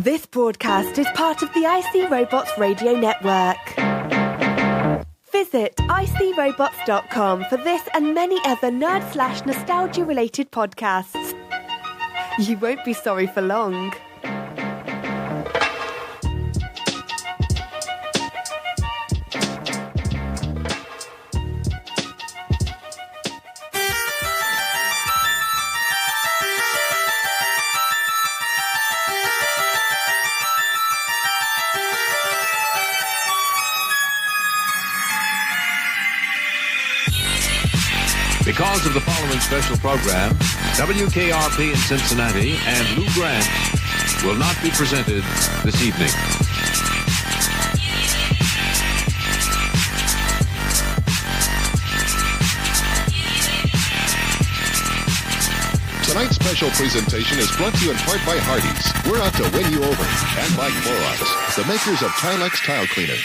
This broadcast is part of the ISRobots radio network. Visit ISRobots.com for this and many other nerd/nostalgia-related podcasts. You won't be sorry for long. Because of the following special program, WKRP in Cincinnati and Lou Grant will not be presented this evening. Tonight's special presentation is brought to you in part by Hardee's. We're out to win you over. And by Clorox, the makers of Tilex Tile Cleaner.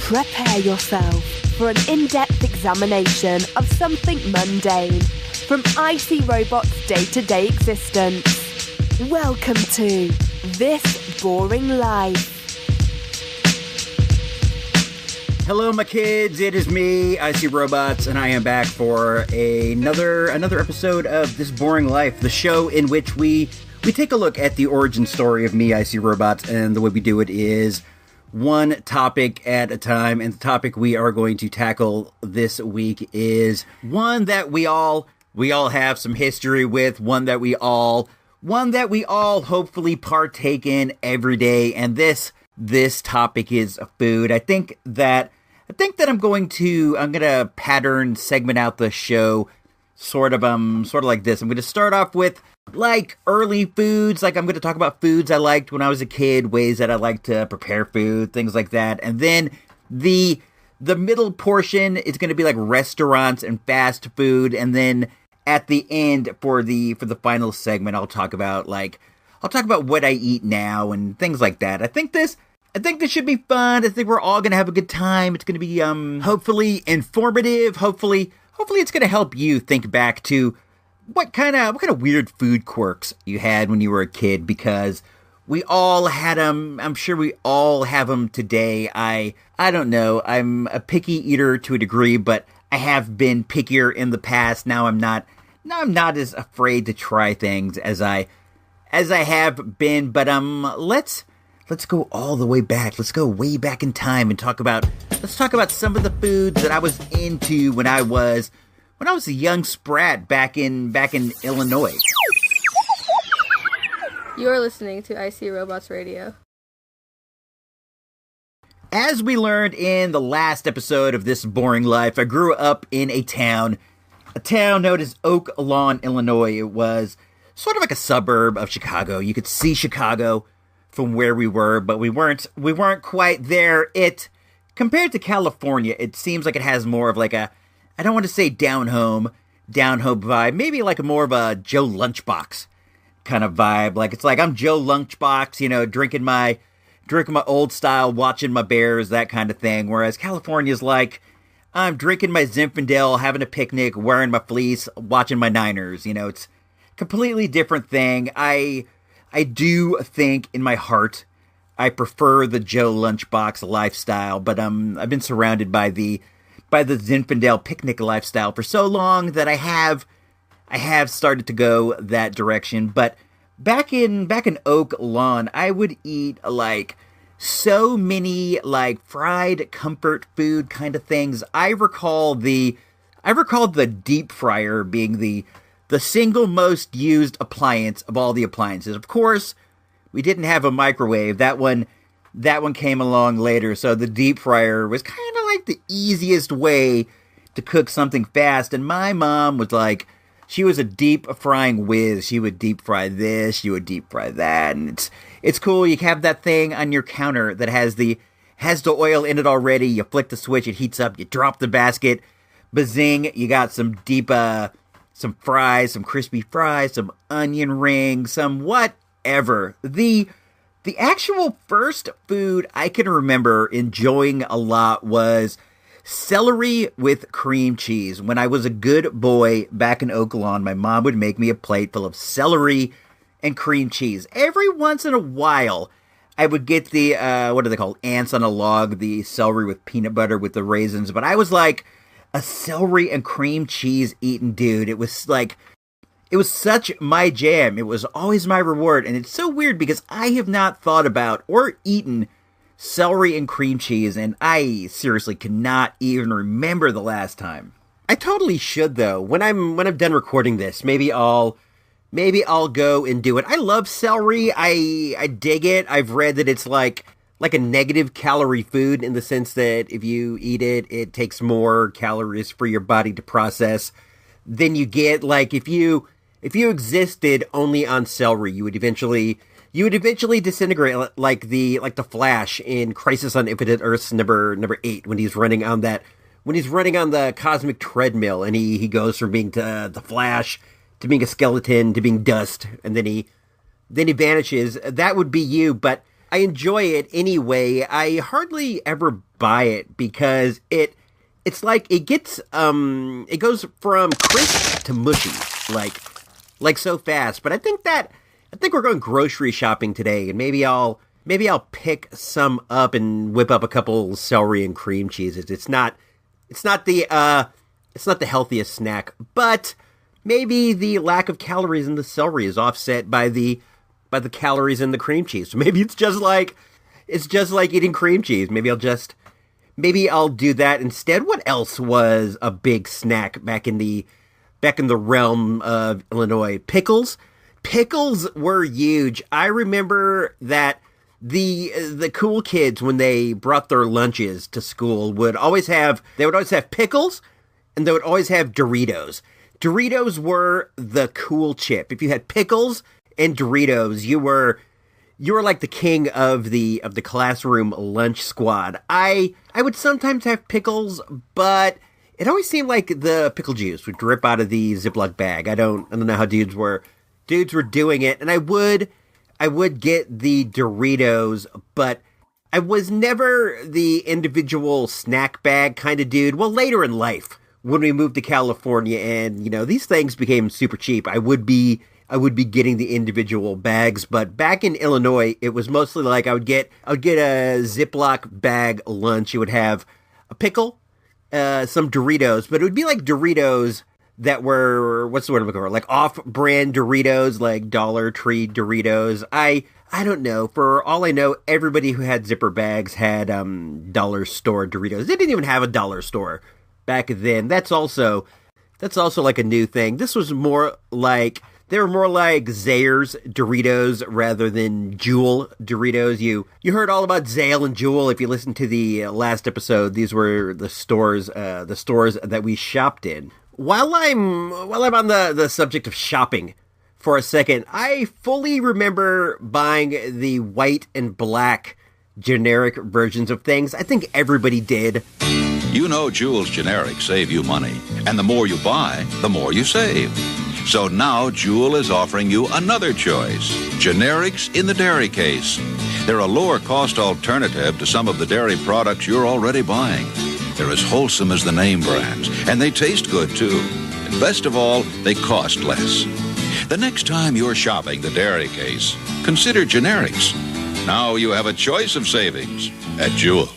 Prepare yourself for an in-depth examination of something mundane from ISRobots' day-to-day existence. Welcome to This Boring Life. Hello, my kids. It is me, ISRobots, and I am back for another episode of This Boring Life, the show in which we take a look at the origin story of me, ISRobots, and the way we do it is one topic at a time, and the topic we are going to tackle this week is one that we all have some history with, one that we all hopefully partake in every day, and this topic is food. I think that I'm gonna pattern segment out the show sort of like this. I'm gonna start off with like early foods, like I'm going to talk about foods I liked when I was a kid, ways that I like to prepare food, things like that. And then the middle portion is going to be like restaurants and fast food. And then at the end for the final segment, I'll talk about what I eat now and things like that. I think this should be fun. I think we're all going to have a good time. It's going to be hopefully informative. Hopefully it's going to help you think back to what kind of weird food quirks you had when you were a kid, because we all had them. I'm sure we all have them today. I don't know. I'm a picky eater to a degree, but I have been pickier in the past. Now I'm not as afraid to try things as I have been. But let's go all the way back. Let's go way back in time and talk about some of the foods that I was into when I was a young sprat back in Illinois. You're listening to ISRobots Radio. As we learned in the last episode of This Boring Life, I grew up in a town known as Oak Lawn, Illinois. It was sort of like a suburb of Chicago. You could see Chicago from where we were, but we weren't quite there. Compared to California, it seems like it has more of like a, I don't want to say down home vibe, maybe like more of a Joe Lunchbox kind of vibe. Like it's like I'm Joe Lunchbox, drinking my old style, watching my Bears, that kind of thing. Whereas California's like I'm drinking my Zinfandel, having a picnic, wearing my fleece, watching my Niners. It's a completely different thing. I do think in my heart I prefer the Joe Lunchbox lifestyle, but I've been surrounded by the Zinfandel picnic lifestyle for so long that I have started to go that direction. But back in Oak Lawn, I would eat like so many like fried comfort food kind of things. I recall the deep fryer being the single most used appliance of all the appliances. Of course, we didn't have a microwave. That one came along later, so the deep fryer was kind of like the easiest way to cook something fast. And my mom was like, she was a deep frying whiz. She would deep fry this, she would deep fry that, and it's cool. You have that thing on your counter that has the oil in it already. You flick the switch, it heats up, you drop the basket, bazing, you got some deep, some fries, some crispy fries, some onion rings, some whatever. The actual first food I can remember enjoying a lot was Celery with cream cheese. When I was a good boy back in Oak Lawn, my mom would make me a plate full of celery and cream cheese. Every once in a while, I would get the, what are they called? Ants on a log, the celery with peanut butter with the raisins. But I was like a celery and cream cheese eating dude. It was such my jam. It was always my reward. And it's so weird because I have not thought about or eaten celery and cream cheese, and I seriously cannot even remember the last time. I totally should, though. When I'm done recording this, maybe I'll go and do it. I love celery. I dig it. I've read that it's like a negative calorie food in the sense that if you eat it, it takes more calories for your body to process than you get. Like if you existed only on celery, you would eventually disintegrate like the Flash in Crisis on Infinite Earths number 8 when he's running on the cosmic treadmill and he goes from being the Flash to being a skeleton to being dust, and then he vanishes. That would be you, but I enjoy it anyway. I hardly ever buy it because it's like it goes from crisp to mushy like so fast. But I think we're going grocery shopping today, and maybe I'll pick some up and whip up a couple celery and cream cheeses. It's not the healthiest snack, but maybe the lack of calories in the celery is offset by the calories in the cream cheese. So maybe it's just like eating cream cheese. Maybe I'll do that instead. What else was a big snack back in the realm of Illinois? Pickles. Pickles were huge. I remember that the cool kids, when they brought their lunches to school, would always have pickles, and they would always have Doritos. Doritos were the cool chip. If you had pickles and Doritos, you were like the king of the classroom lunch squad. I would sometimes have pickles, but it always seemed like the pickle juice would drip out of the Ziploc bag. I don't know how dudes were doing it, and I would get the Doritos, but I was never the individual snack bag kind of dude. Well, later in life, when we moved to California and, these things became super cheap, I would be getting the individual bags. But back in Illinois, it was mostly like I would get a Ziploc bag lunch. It would have a pickle, some Doritos, but it would be like Doritos that were, what's the word I'm looking for? Like off-brand Doritos, like Dollar Tree Doritos. I don't know. For all I know, everybody who had zipper bags had dollar store Doritos. They didn't even have a dollar store back then. That's also like a new thing. This was more like, they were more like Zayre's Doritos rather than Jewel Doritos. You heard all about Zale and Jewel if you listened to the last episode. These were the stores that we shopped in. While I'm on the subject of shopping for a second, I fully remember buying the white and black generic versions of things. I think everybody did. You know Jewel's generics save you money, and the more you buy, the more you save. So now Jewel is offering you another choice, generics in the dairy case. They're a lower-cost alternative to some of the dairy products you're already buying. They're as wholesome as the name brands, and they taste good, too. And best of all, they cost less. The next time you're shopping the dairy case, consider generics. Now you have a choice of savings at Jewel.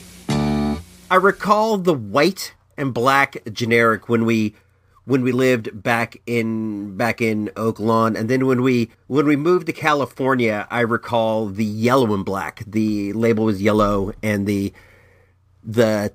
I recall the white and black generic when we lived back in Oak Lawn, and then when we moved to California, I recall the yellow and black. The label was yellow and the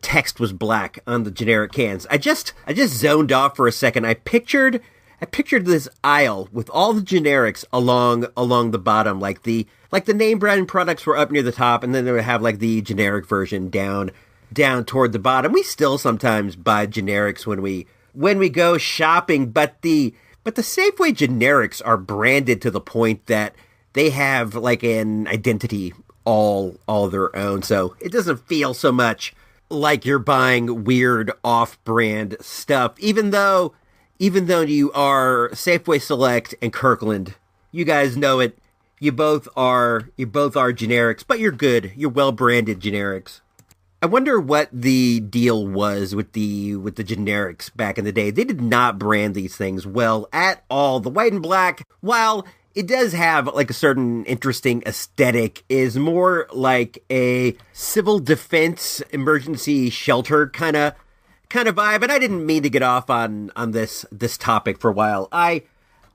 text was black on the generic cans. I just zoned off for a second. I pictured this aisle with all the generics along the bottom, like the name brand products were up near the top, and then they would have like the generic version down toward the bottom. We still sometimes buy generics when we go shopping, but the Safeway generics are branded to the point that they have like an identity all their own, so it doesn't feel so much like you're buying weird off-brand stuff, even though you are Safeway Select and Kirkland. You guys know it. You both are generics, but you're good. You're well-branded generics. I wonder what the deal was with the generics back in the day. They did not brand these things well at all. The white and black, while it does have like a certain interesting aesthetic, is more like a civil defense emergency shelter kind of vibe. And I didn't mean to get off on this topic for a while. I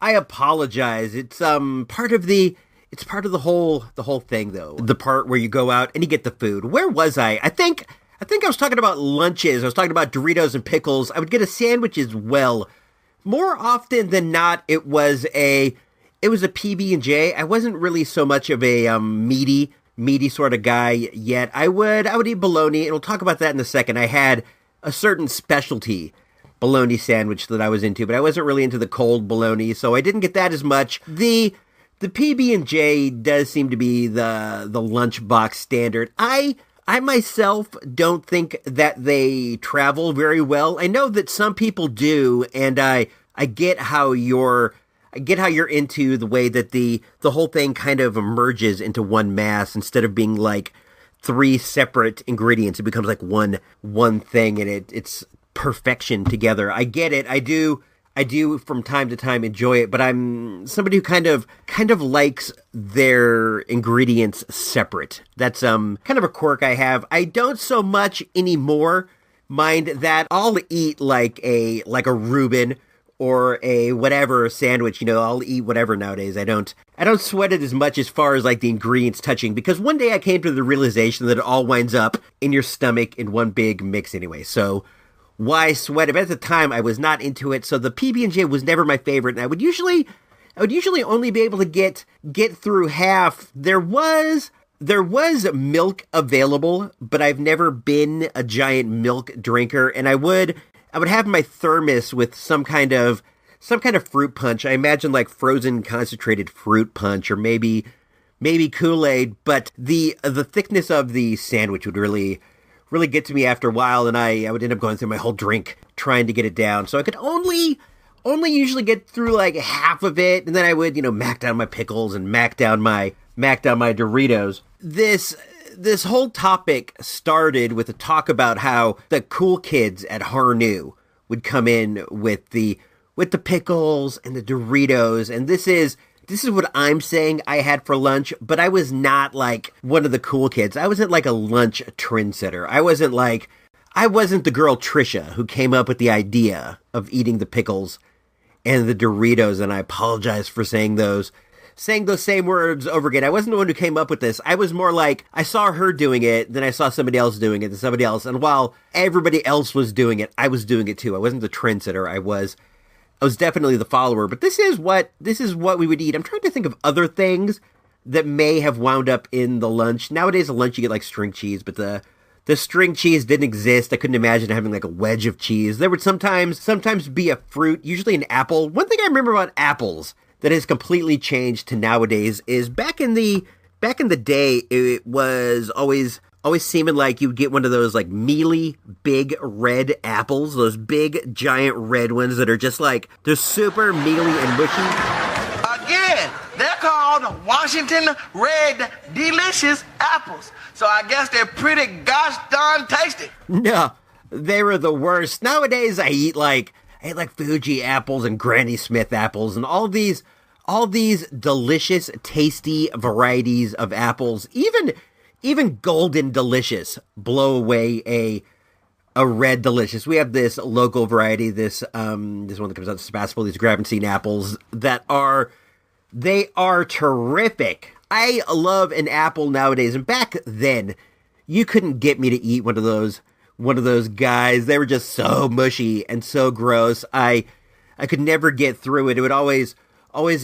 apologize. It's part of the whole thing though. The part where you go out and you get the food. Where was I? I think I was talking about lunches. I was talking about Doritos and pickles. I would get a sandwich as well. More often than not, it was a PB&J. I wasn't really so much of a meaty sort of guy yet. I would eat bologna, and we'll talk about that in a second. I had a certain specialty bologna sandwich that I was into, but I wasn't really into the cold bologna, so I didn't get that as much. The PB&J does seem to be the lunchbox standard. I myself don't think that they travel very well. I know that some people do, and I get how you're into the way that the whole thing kind of merges into one mass instead of being like three separate ingredients. It becomes like one thing, and it's perfection together. I get it. I do from time to time enjoy it, but I'm somebody who kind of likes their ingredients separate. That's kind of a quirk I have. I don't so much anymore mind that. I'll eat like a Reuben or a whatever sandwich, I'll eat whatever nowadays. I don't sweat it as much as far as like the ingredients touching, because one day I came to the realization that it all winds up in your stomach in one big mix anyway. So why sweat it? But at the time I was not into it, so the PB&J was never my favorite, and I would usually only be able to get through half. There was milk available, but I've never been a giant milk drinker, and I would have my thermos with some kind of fruit punch. I imagine like frozen concentrated fruit punch, or maybe Kool-Aid, but the thickness of the sandwich would really get to me after a while, and I would end up going through my whole drink trying to get it down. So I could only usually get through like half of it, and then I would, mac down my pickles and mac down my Doritos. This whole topic started with a talk about how the cool kids at Harnu would come in with the pickles and the Doritos, and this is what I'm saying I had for lunch, but I was not like one of the cool kids. I wasn't like a lunch trendsetter. I wasn't the girl Trisha who came up with the idea of eating the pickles and the Doritos, and I apologize for saying those same words over again. I wasn't the one who came up with this. I was more like, I saw her doing it, then I saw somebody else doing it, then somebody else, and while everybody else was doing it, I was doing it too. I wasn't the trendsetter. I was definitely the follower, but this is what we would eat. I'm trying to think of other things that may have wound up in the lunch. Nowadays, a lunch you get like string cheese, but the string cheese didn't exist. I couldn't imagine having like a wedge of cheese. There would sometimes be a fruit, usually an apple. One thing I remember about apples that has completely changed to nowadays is back in the day, it was always seeming like you'd get one of those like mealy, big red apples, those big giant red ones that are just like, they're super mealy and mushy. Again, they're called Washington Red Delicious Apples. So I guess they're pretty gosh darn tasty. No, they were the worst. Nowadays I eat like Fuji apples and Granny Smith apples and all these delicious, tasty varieties of apples. Even Golden Delicious blow away a Red Delicious. We have this local variety, this one that comes out of Sebastopol, these Gravenstein apples that are terrific. I love an apple nowadays, and back then you couldn't get me to eat one of those guys. They were just so mushy and so gross. I could never get through it. It would always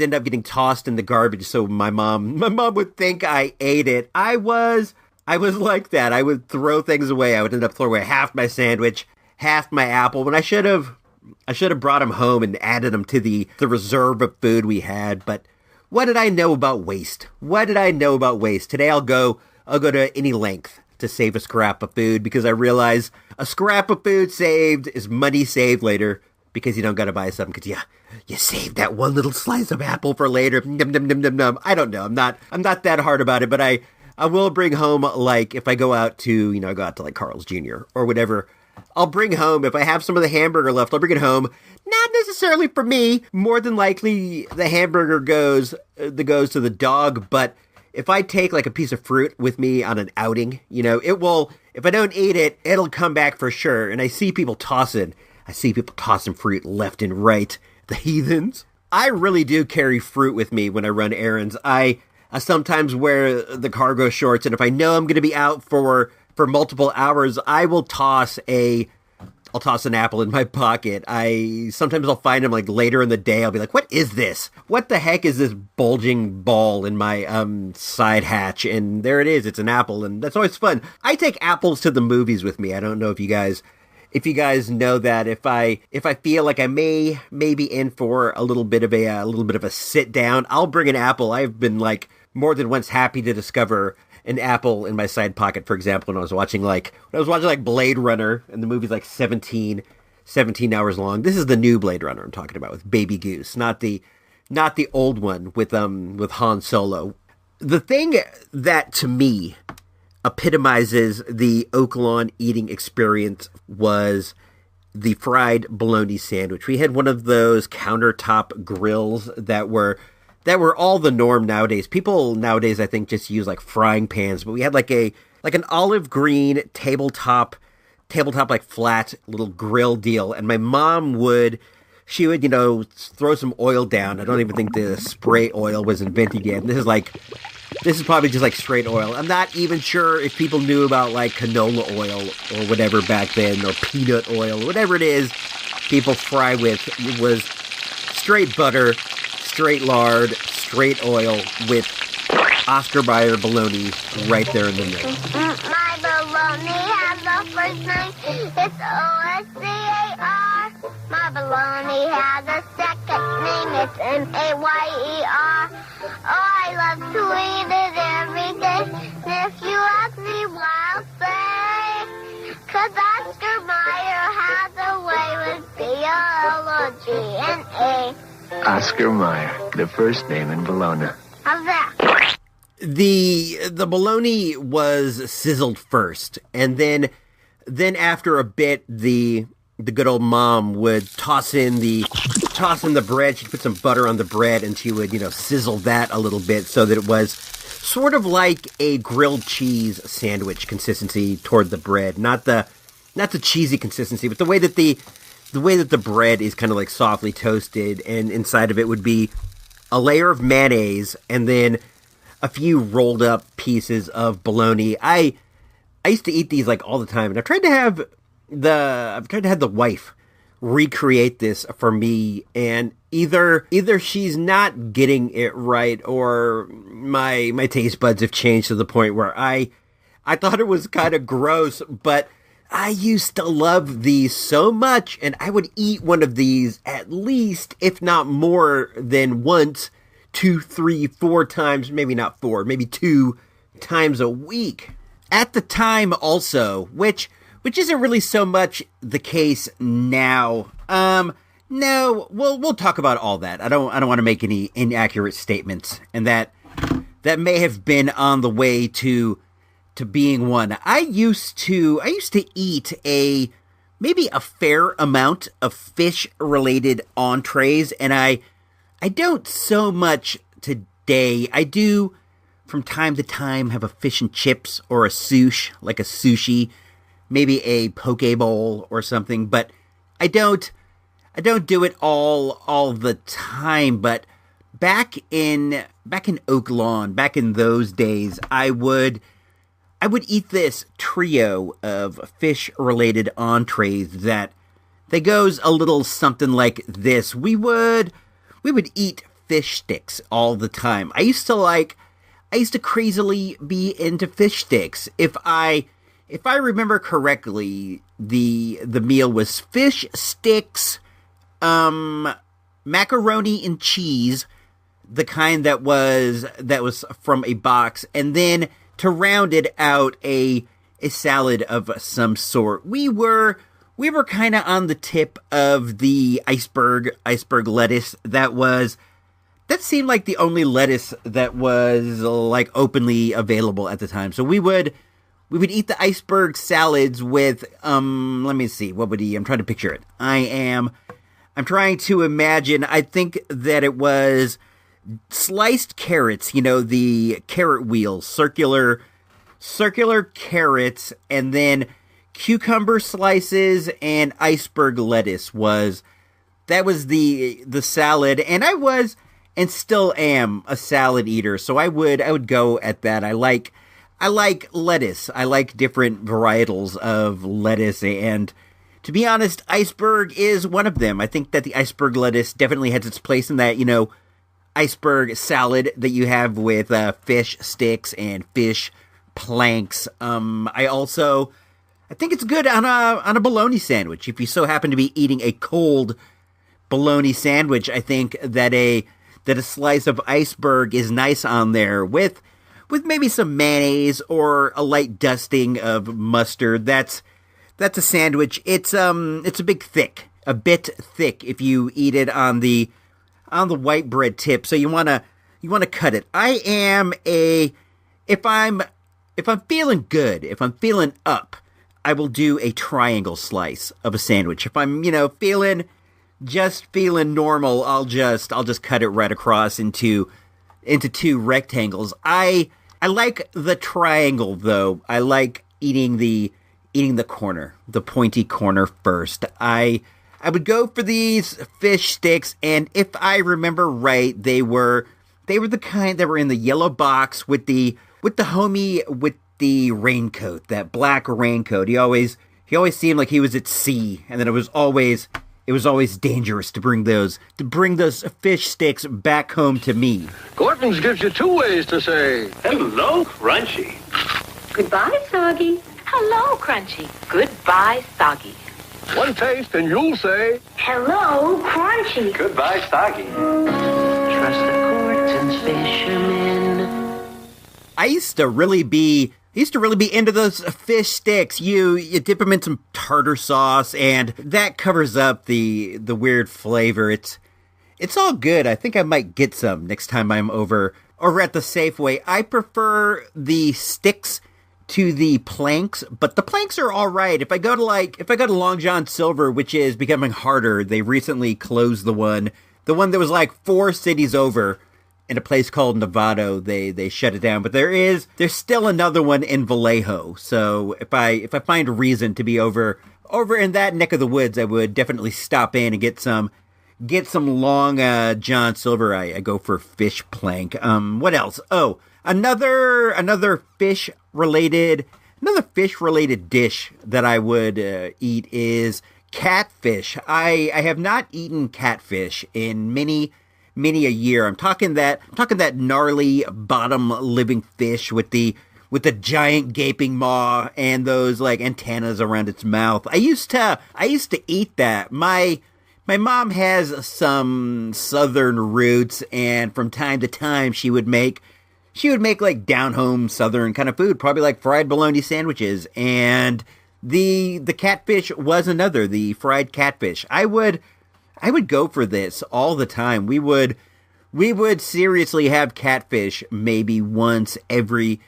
end up getting tossed in the garbage, so my mom would think I ate it. I was like that. I would throw things away. I would end up throwing away half my sandwich, half my apple, when I should have brought them home and added them to the reserve of food we had. But what did I know about waste? Today I'll go to any length to save a scrap of food, because I realize a scrap of food saved is money saved later, because you don't gotta buy something, because you saved that one little slice of apple for later. Num, num, num, num, num. I don't know. I'm not that hard about it, but I I will bring home, like, if I go out to, like Carl's Jr. or whatever, I'll bring home, if I have some of the hamburger left, I'll bring it home. Not necessarily for me. More than likely, the hamburger goes to the dog. But if I take, like, a piece of fruit with me on an outing, it will, if I don't eat it, it'll come back for sure. And I see people tossing fruit left and right. The heathens. I really do carry fruit with me when I run errands. I sometimes wear the cargo shorts, and if I know I'm going to be out for multiple hours, I'll toss an apple in my pocket. Sometimes I'll find them like later in the day. I'll be like, what is this? What the heck is this bulging ball in my side hatch? And there it is. It's an apple, and that's always fun. I take apples to the movies with me. I don't know if you guys know that, if I feel like I may be in for a little bit of a sit down, I'll bring an apple. I've been like more than once happy to discover an apple in my side pocket. For example, when I was watching Blade Runner, and the movie's like 17 hours long. This is the new Blade Runner I'm talking about, with Baby Goose, not the old one with Han Solo. The thing that to me epitomizes the Oak Lawn eating experience was the fried bologna sandwich. We had one of those countertop grills that were all the norm nowadays. People nowadays, I think, just use like frying pans, but we had like an olive green tabletop like flat little grill deal, and my mom would throw some oil down. I don't even think the spray oil was invented yet. And this is probably just like straight oil. I'm not even sure if people knew about like canola oil or whatever back then, or peanut oil, whatever it is people fry with. It was straight butter, straight lard, straight oil with Oscar Mayer bologna right there in the middle. My bologna has a first name. It's O-S-C-A-R. My bologna has a second name. It's M-A-Y-E-R. Oh, I love to eat it every day. And if you ask me why, I'll say, 'cause Oscar Mayer has a way with B-O-L-O-G-N-A. Oscar Mayer, the first name in Bologna. How's that? The bologna was sizzled first, and then after a bit, the good old mom would toss in the bread. She'd put some butter on the bread, and she would sizzle that a little bit so that it was sort of like a grilled cheese sandwich consistency toward the bread, not the cheesy consistency, but the way that the bread is kind of like softly toasted, and inside of it would be a layer of mayonnaise and then a few rolled up pieces of bologna. I used to eat these like all the time, and I've tried to have the wife recreate this for me, and either she's not getting it right, or my taste buds have changed to the point where I thought it was kind of gross, but I used to love these so much, and I would eat one of these at least, if not more than once, 2, 3, 4 times, maybe not 4, maybe 2 times a week. At the time also, which isn't really so much the case now. No, we'll talk about all that. I don't want to make any inaccurate statements, and that may have been on the way to being one. I used to eat maybe a fair amount of fish-related entrees, and I don't so much today. I do, from time to time, have a fish and chips or a like a sushi, maybe a poke bowl or something, but I don't do it all the time. But back in Oak Lawn, back in those days, I would eat this trio of fish-related entrees that goes a little something like this. We would eat fish sticks all the time. I used to crazily be into fish sticks. If I remember correctly, the meal was fish sticks, macaroni and cheese, the kind that was from a box, and then to round it out, a salad of some sort. We were kind of on the tip of the iceberg lettuce that was that seemed like the only lettuce that was like openly available at the time. So we would eat the iceberg salads with let me see, what would he? I'm trying to picture it. I'm trying to imagine. I think that it was sliced carrots, the carrot wheels, circular carrots, and then cucumber slices and iceberg lettuce was the salad. And I was and still am a salad eater, so I would go at that. I like lettuce. I like different varietals of lettuce, and to be honest, iceberg is one of them. I think that the iceberg lettuce definitely has its place in that, iceberg salad that you have with fish sticks and fish planks. I think it's good on a bologna sandwich. If you so happen to be eating a cold bologna sandwich, I think that a slice of iceberg is nice on there with maybe some mayonnaise or a light dusting of mustard. That's a sandwich. It's a bit thick if you eat it on the white bread tip. So you want to cut it. If I'm feeling good, if I'm feeling up, I will do a triangle slice of a sandwich. If I'm, feeling normal, I'll just cut it right across into two rectangles. I like the triangle though. I like eating the corner, the pointy corner first. I would go for these fish sticks, and if I remember right, they were the kind that were in the yellow box with the homie with the raincoat, that black raincoat. He always seemed like he was at sea, and then it was always dangerous to bring those fish sticks back home to me. Gordon's gives you two ways to say hello, Crunchy. Goodbye, Soggy. Hello, Crunchy. Goodbye, Soggy. One taste and you'll say hello, Crunchy. Goodbye, Soggy. Trust the Cortons, fishermen. I used to really be into those fish sticks. You dip them in some tartar sauce, and that covers up the weird flavor. It's all good. I think I might get some next time I'm over at the Safeway. I prefer the sticks to the planks, but the planks are all right. If I go to Long John Silver, which is becoming harder, they recently closed the one that was like 4 cities over. In a place called Novato, they shut it down. But there's still another one in Vallejo. So if I find a reason to be over in that neck of the woods, I would definitely stop in and get some Long John Silver. I go for fish plank. What else? Oh, another fish related dish that I would eat is catfish. I have not eaten catfish in many a year. I'm talking that gnarly bottom living fish with the giant gaping maw and those like antennas around its mouth. I used to eat that. My mom has some southern roots, and from time to time she would make like down home southern kind of food, probably like fried bologna sandwiches, and the catfish was another, the fried catfish. I would go for this all the time. We would seriously have catfish maybe once every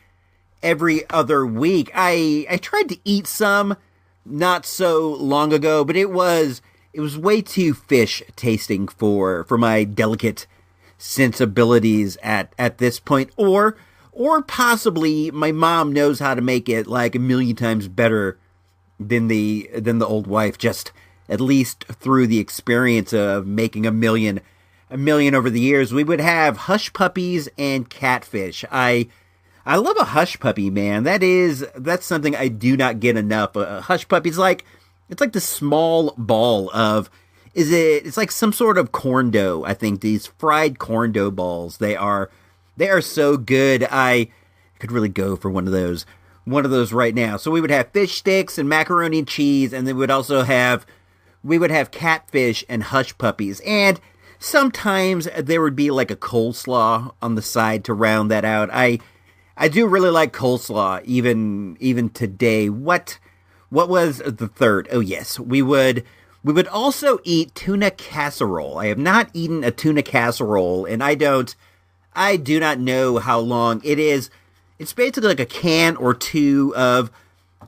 other week. I tried to eat some not so long ago, but it was way too fish tasting for my delicate sensibilities at this point, or possibly my mom knows how to make it like a million times better than the old wife, just at least through the experience of making a million over the years. We would have hush puppies and catfish. I love a hush puppy, man. That's something I do not get enough. A hush puppy is like, it's like the small ball of, it's like some sort of corn dough. I think these fried corn dough balls, they are so good. I could really go for one of those right now. So we would have fish sticks and macaroni and cheese, and then we would have catfish and hush puppies. And sometimes there would be like a coleslaw on the side to round that out. I do really like coleslaw even today. What was the third? Oh yes, we would We would also eat tuna casserole. I have not eaten a tuna casserole, and I do not know how long it is. It's basically like a can or two of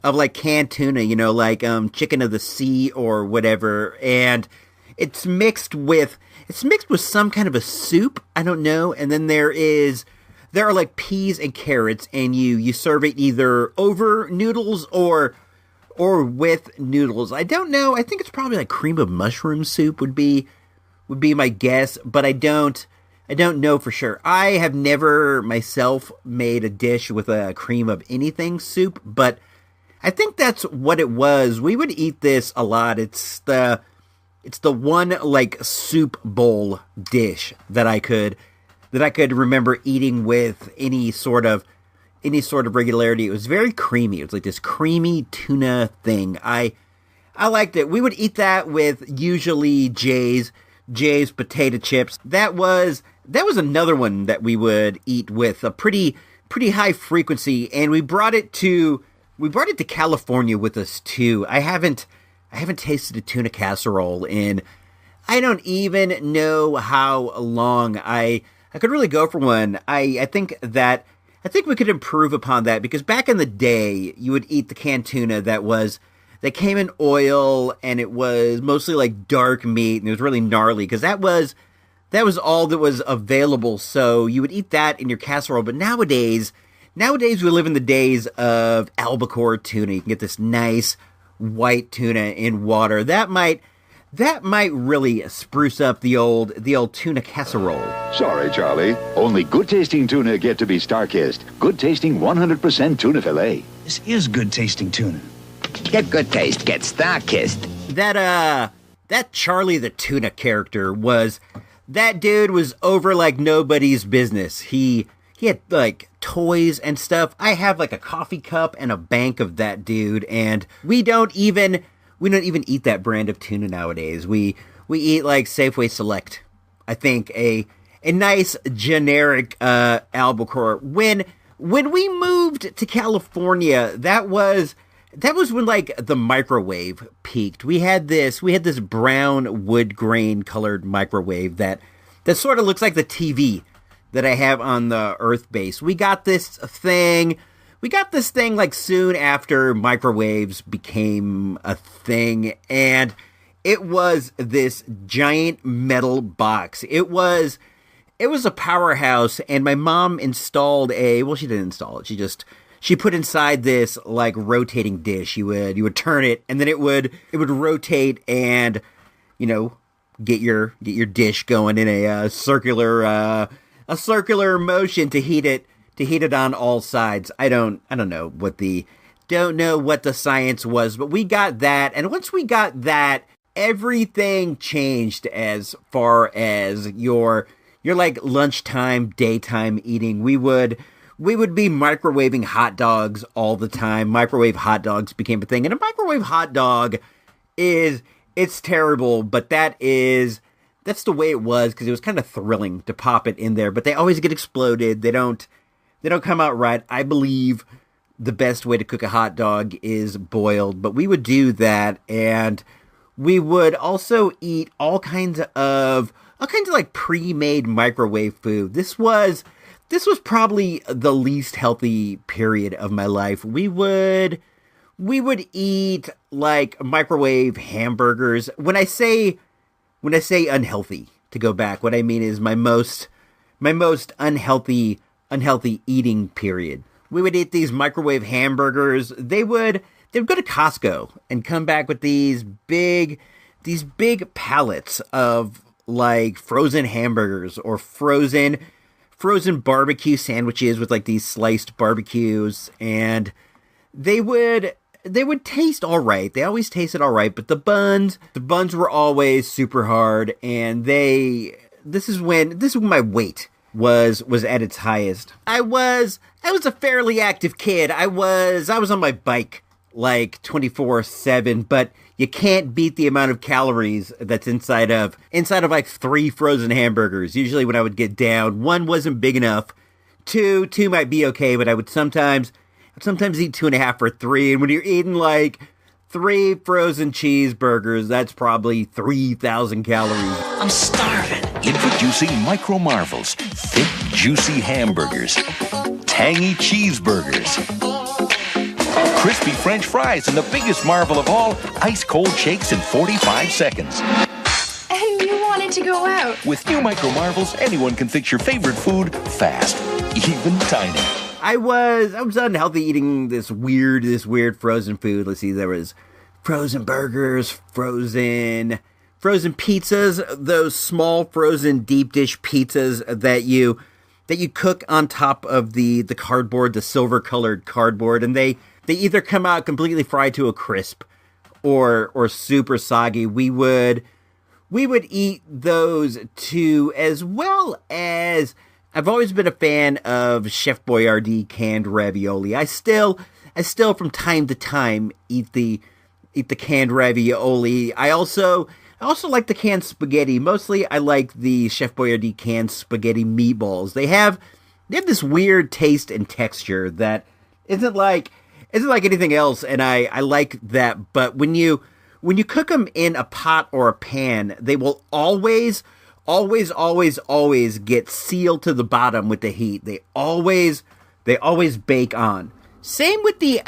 like canned tuna, like chicken of the sea or whatever, and it's mixed with some kind of a soup. I don't know, and then there are like peas and carrots, and you serve it either over noodles or with noodles. I don't know. I think it's probably like cream of mushroom soup would be my guess, but I don't know for sure. I have never myself made a dish with a cream of anything soup, but I think that's what it was. We would eat this a lot. It's the one like soup bowl dish that I could remember eating with any sort of regularity. It was very creamy. It was like this creamy tuna thing. I liked it. We would eat that with usually Jay's potato chips. That was another one that we would eat with a pretty high frequency, and we brought it to California with us too. I haven't tasted a tuna casserole in I don't even know how long. I could really go for one. I think we could improve upon that, because back in the day, you would eat the canned tuna that came in oil, and it was mostly like dark meat, and it was really gnarly, because that was all that was available. So you would eat that in your casserole. But nowadays we live in the days of albacore tuna. You can get this nice white tuna in water. That might really spruce up the old tuna casserole. Sorry, Charlie. Only good-tasting tuna get to be star-kissed. Good-tasting 100% tuna fillet. This is good-tasting tuna. Get good taste, get star-kissed. That Charlie the tuna character that dude was over like nobody's business. He had like toys and stuff. I have like a coffee cup and a bank of that dude, and we don't even eat that brand of tuna nowadays. We eat like Safeway Select. I think a nice generic albacore. When we moved to California, that was when like the microwave peaked. We had this brown wood grain colored microwave that sort of looks like the TV that I have on the Earth base. We got this thing like soon after microwaves became a thing, and it was this giant metal box. It was a powerhouse, and my mom installed she didn't install it. She put inside this like rotating dish. You would turn it, and then it would rotate, and get your dish going in a circular motion to heat it on all sides. I don't know what the science was, but we got that, and once we got that, everything changed as far as your like lunchtime, daytime eating. We would be microwaving hot dogs all the time. Microwave hot dogs became a thing, and a microwave hot dog it's terrible, but that's the way it was, because it was kind of thrilling to pop it in there, but they always get exploded. They don't come out right. I believe the best way to cook a hot dog is boiled, but we would do that, and we would also eat all kinds of like pre-made microwave food. This was probably the least healthy period of my life. We would eat like microwave hamburgers. When I say unhealthy, to go back, what I mean is my most unhealthy eating period. We would eat these microwave hamburgers. They would go to Costco and come back with these big pallets of like frozen hamburgers or frozen barbecue sandwiches with like these sliced barbecues, and they would taste all right. They always tasted all right, but the buns were always super hard, and this is when my weight was at its highest. I was a fairly active kid. I was on my bike like 24/7, but you can't beat the amount of calories that's inside of like 3 frozen hamburgers. Usually when I would get down, 1 wasn't big enough, 2 might be okay, but I would sometimes eat 2.5 or 3. And when you're eating like 3 frozen cheeseburgers, that's probably 3,000 calories. I'm starving. Introducing Micro Marvels. Thick, juicy hamburgers. Tangy cheeseburgers. Crispy French fries, and the biggest marvel of all, ice-cold shakes in 45 seconds. And you wanted to go out. With new Micro Marvels, anyone can fix your favorite food fast, even tiny. I was unhealthy eating this weird frozen food. Let's see, there was frozen burgers, frozen pizzas, those small frozen deep dish pizzas that you cook on top of the cardboard, the silver colored cardboard, and they either come out completely fried to a crisp or super soggy. We would eat those too, as well as I've always been a fan of Chef Boyardee canned ravioli. I still from time to time eat the canned ravioli. I also like the canned spaghetti. Mostly I like the Chef Boyardee canned spaghetti meatballs. They have this weird taste and texture that isn't like anything else, and I like that. But when you cook them in a pot or a pan, they will always get sealed to the bottom with the heat. They always bake on. Same with the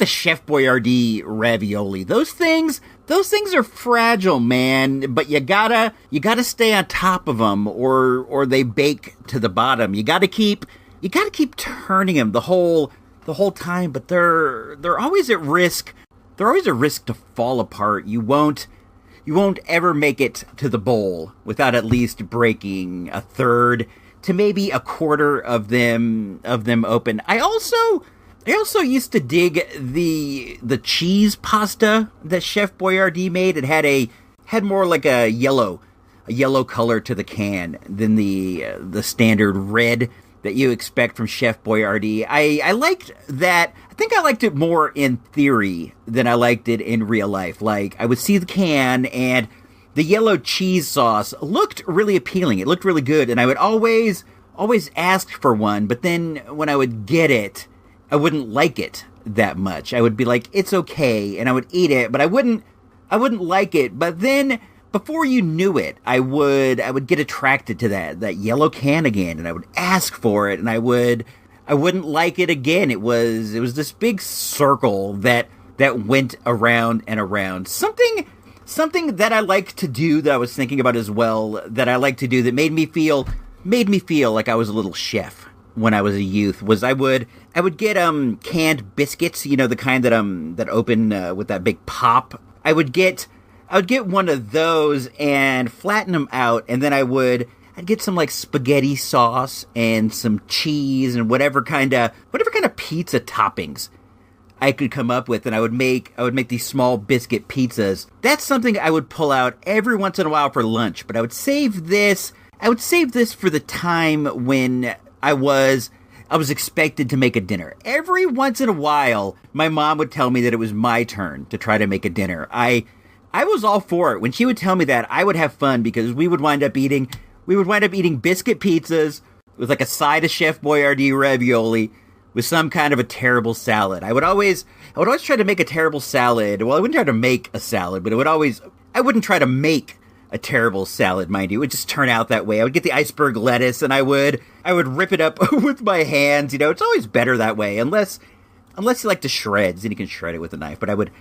Chef Boyardee ravioli. Those things are fragile, man. But you gotta stay on top of them, or they bake to the bottom. You gotta keep turning them the whole time. But they're always at risk. They're always at risk to fall apart. You won't ever make it to the bowl without at least breaking a third to maybe a quarter of them open. I also used to dig the cheese pasta that Chef Boyardee made. It had more like a yellow color to the can than the standard red that you expect from Chef Boyardee. I liked that. I think I liked it more in theory than I liked it in real life. Like, I would see the can, and the yellow cheese sauce looked really appealing. It looked really good, and I would always ask for one, but then when I would get it, I wouldn't like it that much. I would be like, it's okay, and I would eat it, but I wouldn't like it. But then, before you knew it, I would get attracted to that yellow can again, and I would ask for it, and I wouldn't like it again. It was this big circle that went around and around. Something that I like to do, that I was thinking about as well, that I like to do that made me feel like I was a little chef when I was a youth, was I would get canned biscuits, the kind that open with that big pop. I would get one of those and flatten them out, and then I'd get some like spaghetti sauce and some cheese and whatever kind of pizza toppings I could come up with, and I would make these small biscuit pizzas. That's something I would pull out every once in a while for lunch, but I would save this for the time when I was expected to make a dinner. Every once in a while, my mom would tell me that it was my turn to try to make a dinner. I was all for it. When she would tell me that, I would have fun, because we would wind up eating biscuit pizzas with like a side of Chef Boyardee ravioli with some kind of a terrible salad. I would always try to make a terrible salad. Well, I wouldn't try to make a salad, but I wouldn't try to make a terrible salad, mind you. It would just turn out that way. I would get the iceberg lettuce, and I would rip it up with my hands. It's always better that way, unless you like to shreds, and you can shred it with a knife. But I would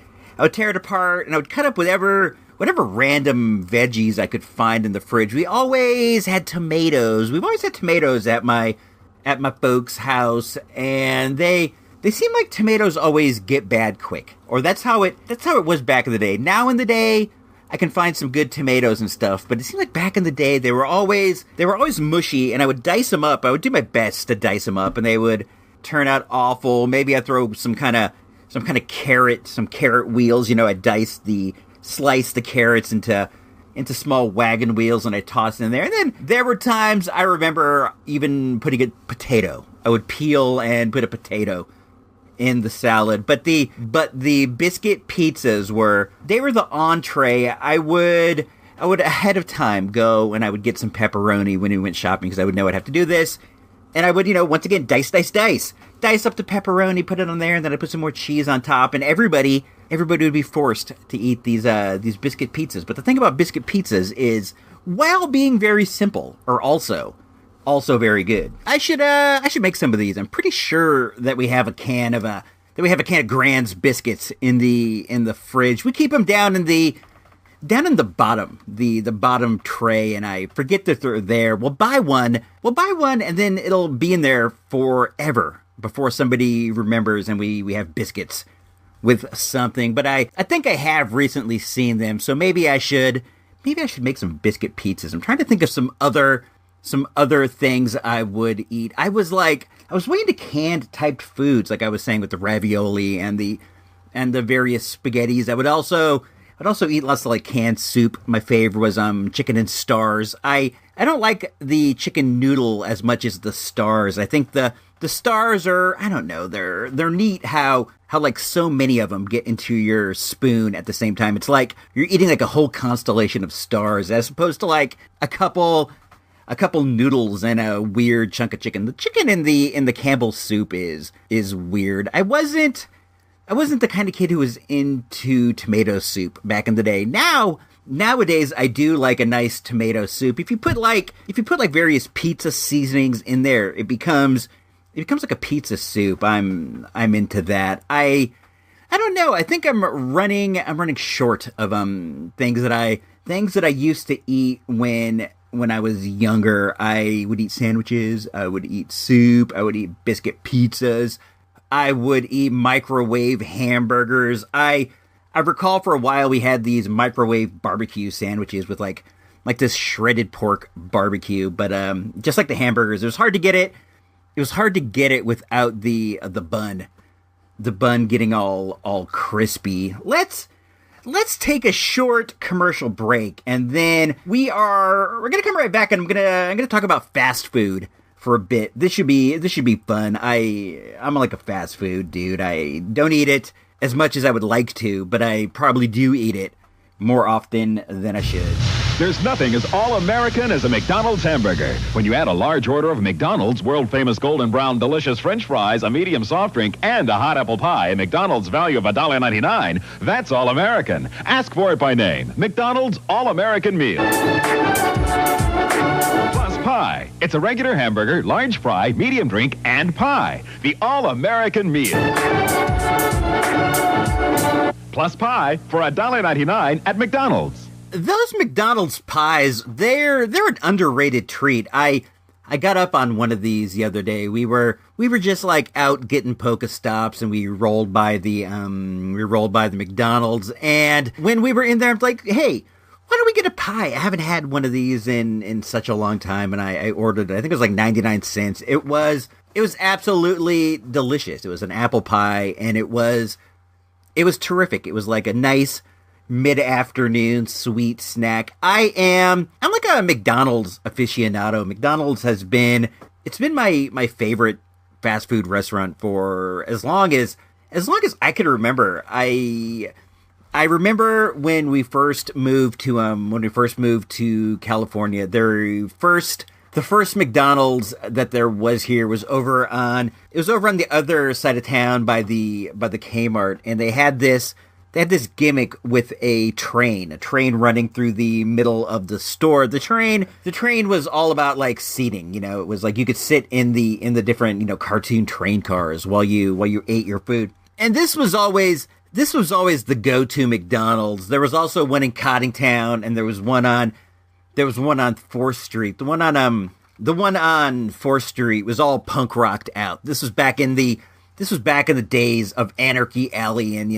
tear it apart, and I would cut up whatever random veggies I could find in the fridge. We always had tomatoes. We've always had tomatoes at my folks' house, and they seem like tomatoes always get bad quick. Or that's how it was back in the day. Now in the day, I can find some good tomatoes and stuff, but it seemed like back in the day they were always mushy, and I would dice them up. I would do my best to dice them up, and they would turn out awful. Maybe I'd throw some kind of carrot, some carrot wheels. I'd slice the carrots into small wagon wheels, and I'd toss it in there. And then there were times I remember even putting a potato. I would peel and put a potato in the salad. But the biscuit pizzas were the entree. I would ahead of time go and I would get some pepperoni when we went shopping, because I would know I'd have to do this. And I would, once again, dice up the pepperoni, put it on there, and then I put some more cheese on top. And everybody everybody would be forced to eat these biscuit pizzas. But the thing about biscuit pizzas is, while being very simple, are also very good. I should make some of these. I'm pretty sure that we have a can of Grand's biscuits in the fridge. We keep them down in the bottom, the bottom tray, and I forget that they're there. We'll buy one, and then it'll be in there forever before somebody remembers and we have biscuits with something. But I think I have recently seen them, so maybe I should make some biscuit pizzas. I'm trying to think of some other things I would eat. I was way into canned typed foods, like I was saying with the ravioli and the various spaghettis. I would also eat lots of like canned soup. My favorite was chicken and stars. I don't like the chicken noodle as much as the stars. I think the stars are, I don't know, they're neat how like so many of them get into your spoon at the same time. It's like you're eating like a whole constellation of stars as opposed to like a couple noodles and a weird chunk of chicken. The chicken in the Campbell's soup is weird. I wasn't the kind of kid who was into tomato soup back in the day. Nowadays I do like a nice tomato soup. If you put like various pizza seasonings in there, it becomes like a pizza soup. I'm into that. I don't know. I think I'm running short of things that I used to eat when I was younger. I would eat sandwiches, I would eat soup, I would eat biscuit pizzas, I would eat microwave hamburgers. I recall for a while we had these microwave barbecue sandwiches with like this shredded pork barbecue, but just like the hamburgers, it was hard to get it. It was hard to get it without the bun getting all crispy. Let's take a short commercial break, and then we're gonna come right back, and I'm gonna talk about fast food for a bit. This should be fun. I'm like a fast food dude. I don't eat it as much as I would like to, but I probably do eat it more often than I should. There's nothing as all-American as a McDonald's hamburger. When you add a large order of McDonald's world-famous golden brown delicious French fries, a medium soft drink, and a hot apple pie, McDonald's value of $1.99, that's all-American. Ask for it by name. McDonald's All-American Meal. Plus pie. It's a regular hamburger, large fry, medium drink, and pie. The All-American Meal. Plus pie for $1.99 at McDonald's. Those McDonald's pies, they're an underrated treat. I got up on one of these the other day. We were just like out getting Pokestops, and we rolled by the McDonald's, and when we were in there, I'm like, hey, why don't we get a pie? I haven't had one of these in such a long time, and I ordered it. I think it was like 99 cents. It was absolutely delicious. It was an apple pie, and it was terrific. It was like a nice mid-afternoon sweet snack. I'm like a McDonald's aficionado. McDonald's it's been my favorite fast food restaurant for as long as I can remember. I remember when we first moved to California, the first McDonald's that there was here was over on the other side of town by the Kmart, and they had this gimmick with a train running through the middle of the store. The train was all about like seating, it was like you could sit in the different, cartoon train cars while you ate your food. And this was always the go-to McDonald's. There was also one in Cottingtown, and there was one on 4th Street. The one on 4th Street was all punk rocked out. This was back in the days of Anarchy Alley and,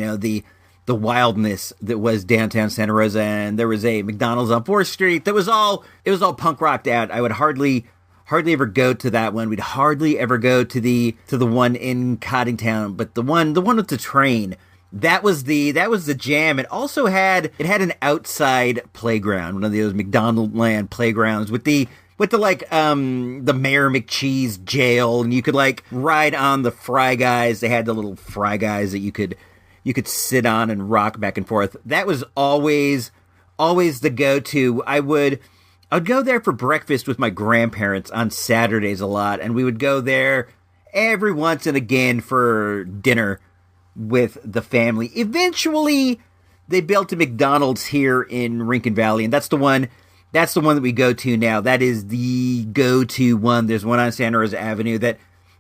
the wildness that was downtown Santa Rosa, and there was a McDonald's on 4th Street that was all punk rocked out. I would hardly ever go to that one. We'd hardly ever go to the one in Cottingtown, but the one with the train, that was the jam. It also had an outside playground, one of those McDonald land playgrounds with the Mayor McCheese jail, and you could like ride on the Fry Guys. They had the little Fry Guys that you could sit on and rock back and forth. That was always the go-to. I would go there for breakfast with my grandparents on Saturdays a lot, and we would go there every once and again for dinner with the family. Eventually, they built a McDonald's here in Rincon Valley, and that's the one that we go to now. That is the go-to one. There's one on Santa Rosa Avenue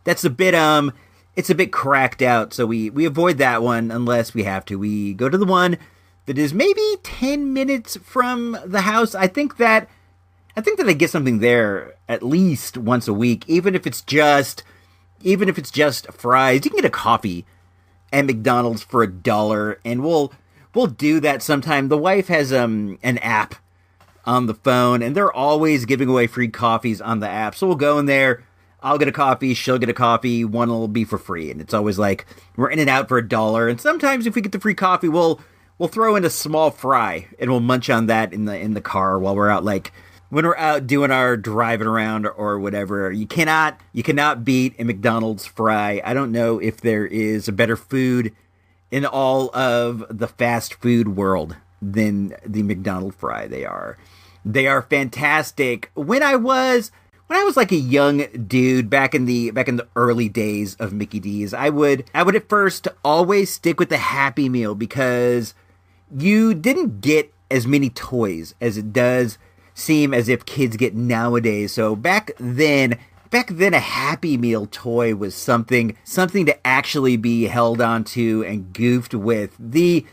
that's a bit it's a bit cracked out, so we avoid that one unless we have to. We go to the one that is maybe 10 minutes from the house. I think that I get something there at least once a week, even if it's just fries. You can get a coffee at McDonald's for $1, and we'll do that sometime. The wife has an app on the phone, and they're always giving away free coffees on the app. So we'll go in there. I'll get a coffee, she'll get a coffee, one will be for free. And it's always like, we're in and out for $1. And sometimes if we get the free coffee, we'll throw in a small fry, and we'll munch on that in the car while we're out, like, when we're out doing our driving around or whatever. You cannot beat a McDonald's fry. I don't know if there is a better food in all of the fast food world than the McDonald's fry. They are fantastic. When I was like a young dude back in the early days of Mickey D's, I would at first always stick with the Happy Meal because you didn't get as many toys as it does seem as if kids get nowadays. So back then a Happy Meal toy was something to actually be held onto and goofed with. The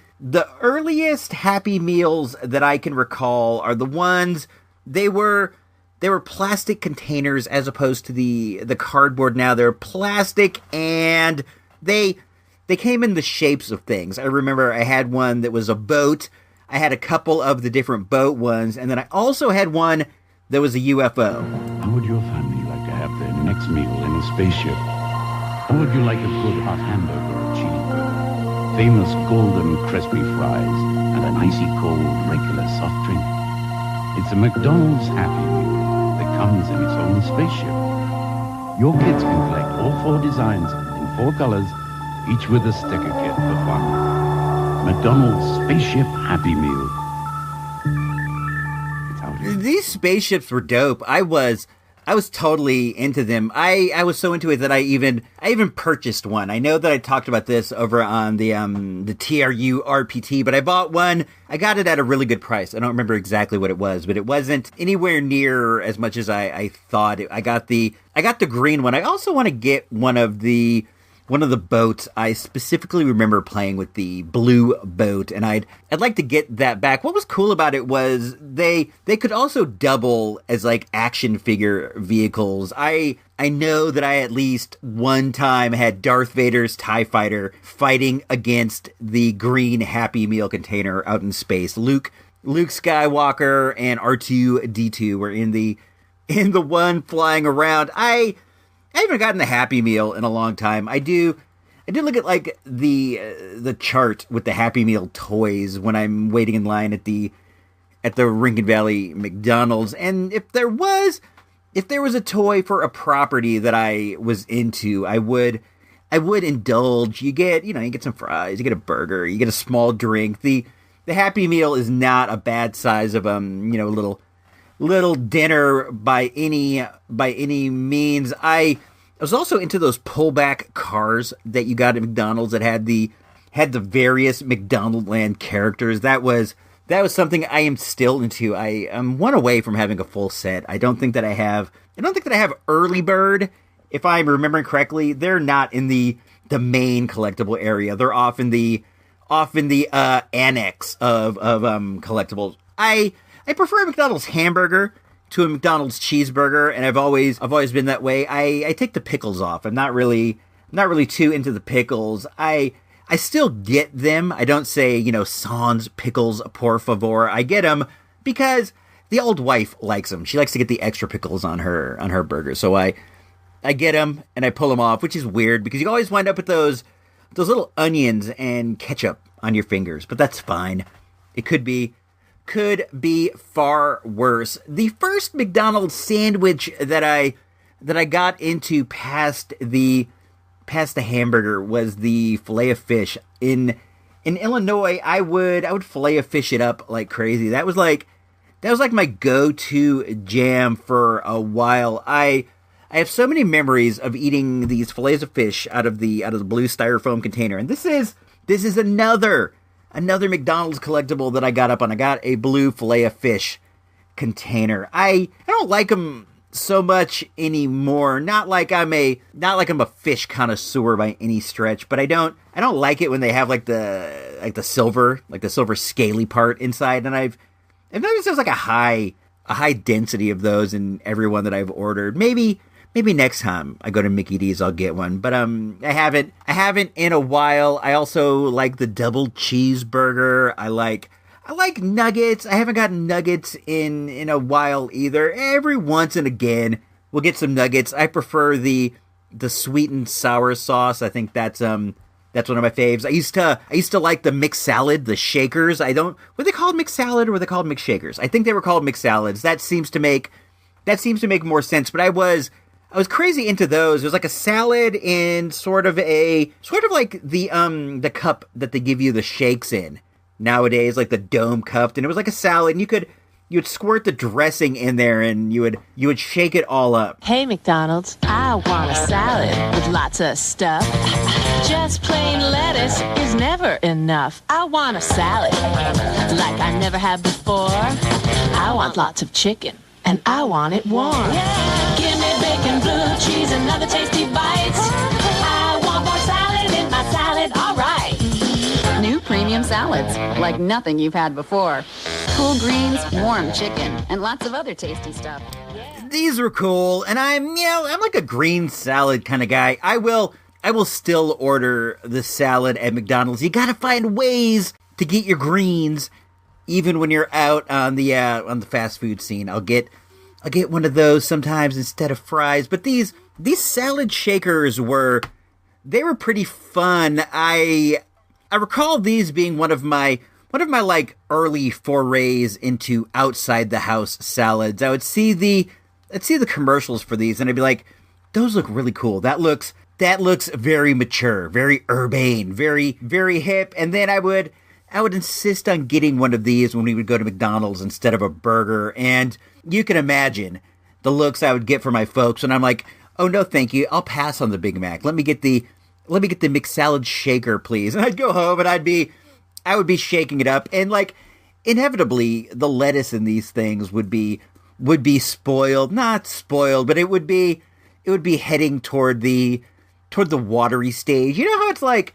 earliest Happy Meals that I can recall are the ones they were plastic containers as opposed to the cardboard now. They're plastic, and they came in the shapes of things. I remember I had one that was a boat. I had a couple of the different boat ones, and then I also had one that was a UFO. How would your family like to have their next meal in a spaceship? Or would you like a good hot hamburger or cheeseburger, famous golden crispy fries, and an icy cold regular soft drink? It's a McDonald's Happy Meal that comes in its own spaceship. Your kids can collect all 4 designs in 4 colors, each with a sticker kit for fun. McDonald's Spaceship Happy Meal. These spaceships were dope. I was totally into them. I was so into it that I even purchased one. I know that I talked about this over on the TRU RPT, but I bought one. I got it at a really good price. I don't remember exactly what it was, but it wasn't anywhere near as much as I thought. I got the green one. I also want to get one of the boats. I specifically remember playing with the blue boat, and I'd like to get that back. What was cool about it was they could also double as like action figure vehicles. I know that I at least one time had Darth Vader's TIE Fighter fighting against the green Happy Meal container out in space. Luke Skywalker and R2-D2 were in the one flying around. I haven't gotten the Happy Meal in a long time. I do look at like the chart with the Happy Meal toys when I'm waiting in line at the Rincon Valley McDonald's, and if there was a toy for a property that I was into, I would indulge. You get some fries, you get a burger, you get a small drink. The Happy Meal is not a bad size of little dinner by any means. I was also into those pullback cars that you got at McDonald's that had the various McDonald Land characters. That was something I am still into. I am one away from having a full set. I don't think that I have Early Bird. If I'm remembering correctly, they're not in the main collectible area. They're off in the annex of collectibles. I prefer a McDonald's hamburger to a McDonald's cheeseburger, and I've always been that way. I take the pickles off. I'm not really too into the pickles. I still get them. I don't say, sans pickles, por favor. I get them because the old wife likes them. She likes to get the extra pickles on her burger. So I get them and I pull them off, which is weird because you always wind up with those little onions and ketchup on your fingers, but that's fine. It could be far worse. The first McDonald's sandwich that I got into past the hamburger was the filet of fish. In Illinois, I would filet of fish it up like crazy. That was like my go-to jam for a while. I have so many memories of eating these fillets of fish out of the blue styrofoam container. And this is another McDonald's collectible that I got up on. I got a blue fillet of fish container. I don't like them so much anymore. Not like I'm a fish connoisseur by any stretch, but I don't like it when they have like the silver scaly part inside. And I've noticed there's like a high density of those in every one that I've ordered. Maybe next time I go to Mickey D's I'll get one, but I haven't in a while. I also like the double cheeseburger. I like nuggets. I haven't gotten nuggets in a while either. Every once and again we'll get some nuggets. I prefer the sweet and sour sauce. I think that's one of my faves. I used to like the mixed salad, the shakers. Were they called mixed salad or were they called mixed shakers? I think they were called mixed salads. That seems to make more sense. But I was crazy into those. It was like a salad in sort of like the cup that they give you the shakes in nowadays, like the dome cup. And it was like a salad, and you would squirt the dressing in there, and you would shake it all up. Hey, McDonald's, I want a salad with lots of stuff. Just plain lettuce is never enough. I want a salad like I never had before. I want lots of chicken, and I want it warm. Give me bacon, blue cheese, and other tasty bites. I want more salad in my salad, all right. New premium salads, like nothing you've had before. Cool greens, warm chicken, and lots of other tasty stuff. These were cool, and I'm like a green salad kind of guy. I will still order the salad at McDonald's. You gotta find ways to get your greens, even when you're out on the fast food scene. I'll get one of those sometimes instead of fries. But these salad shakers were pretty fun. I recall these being one of my like early forays into outside the house salads. I'd see the commercials for these, and I'd be like, those look really cool. That looks very mature, very urbane, very, very hip. And then I would insist on getting one of these when we would go to McDonald's instead of a burger. And you can imagine the looks I would get from my folks when I'm like, oh no, thank you. I'll pass on the Big Mac. Let me get the McSalad shaker, please. And I'd go home and I would be shaking it up, and like inevitably the lettuce in these things would be spoiled, not spoiled, but it would be heading toward the watery stage. You know how it's like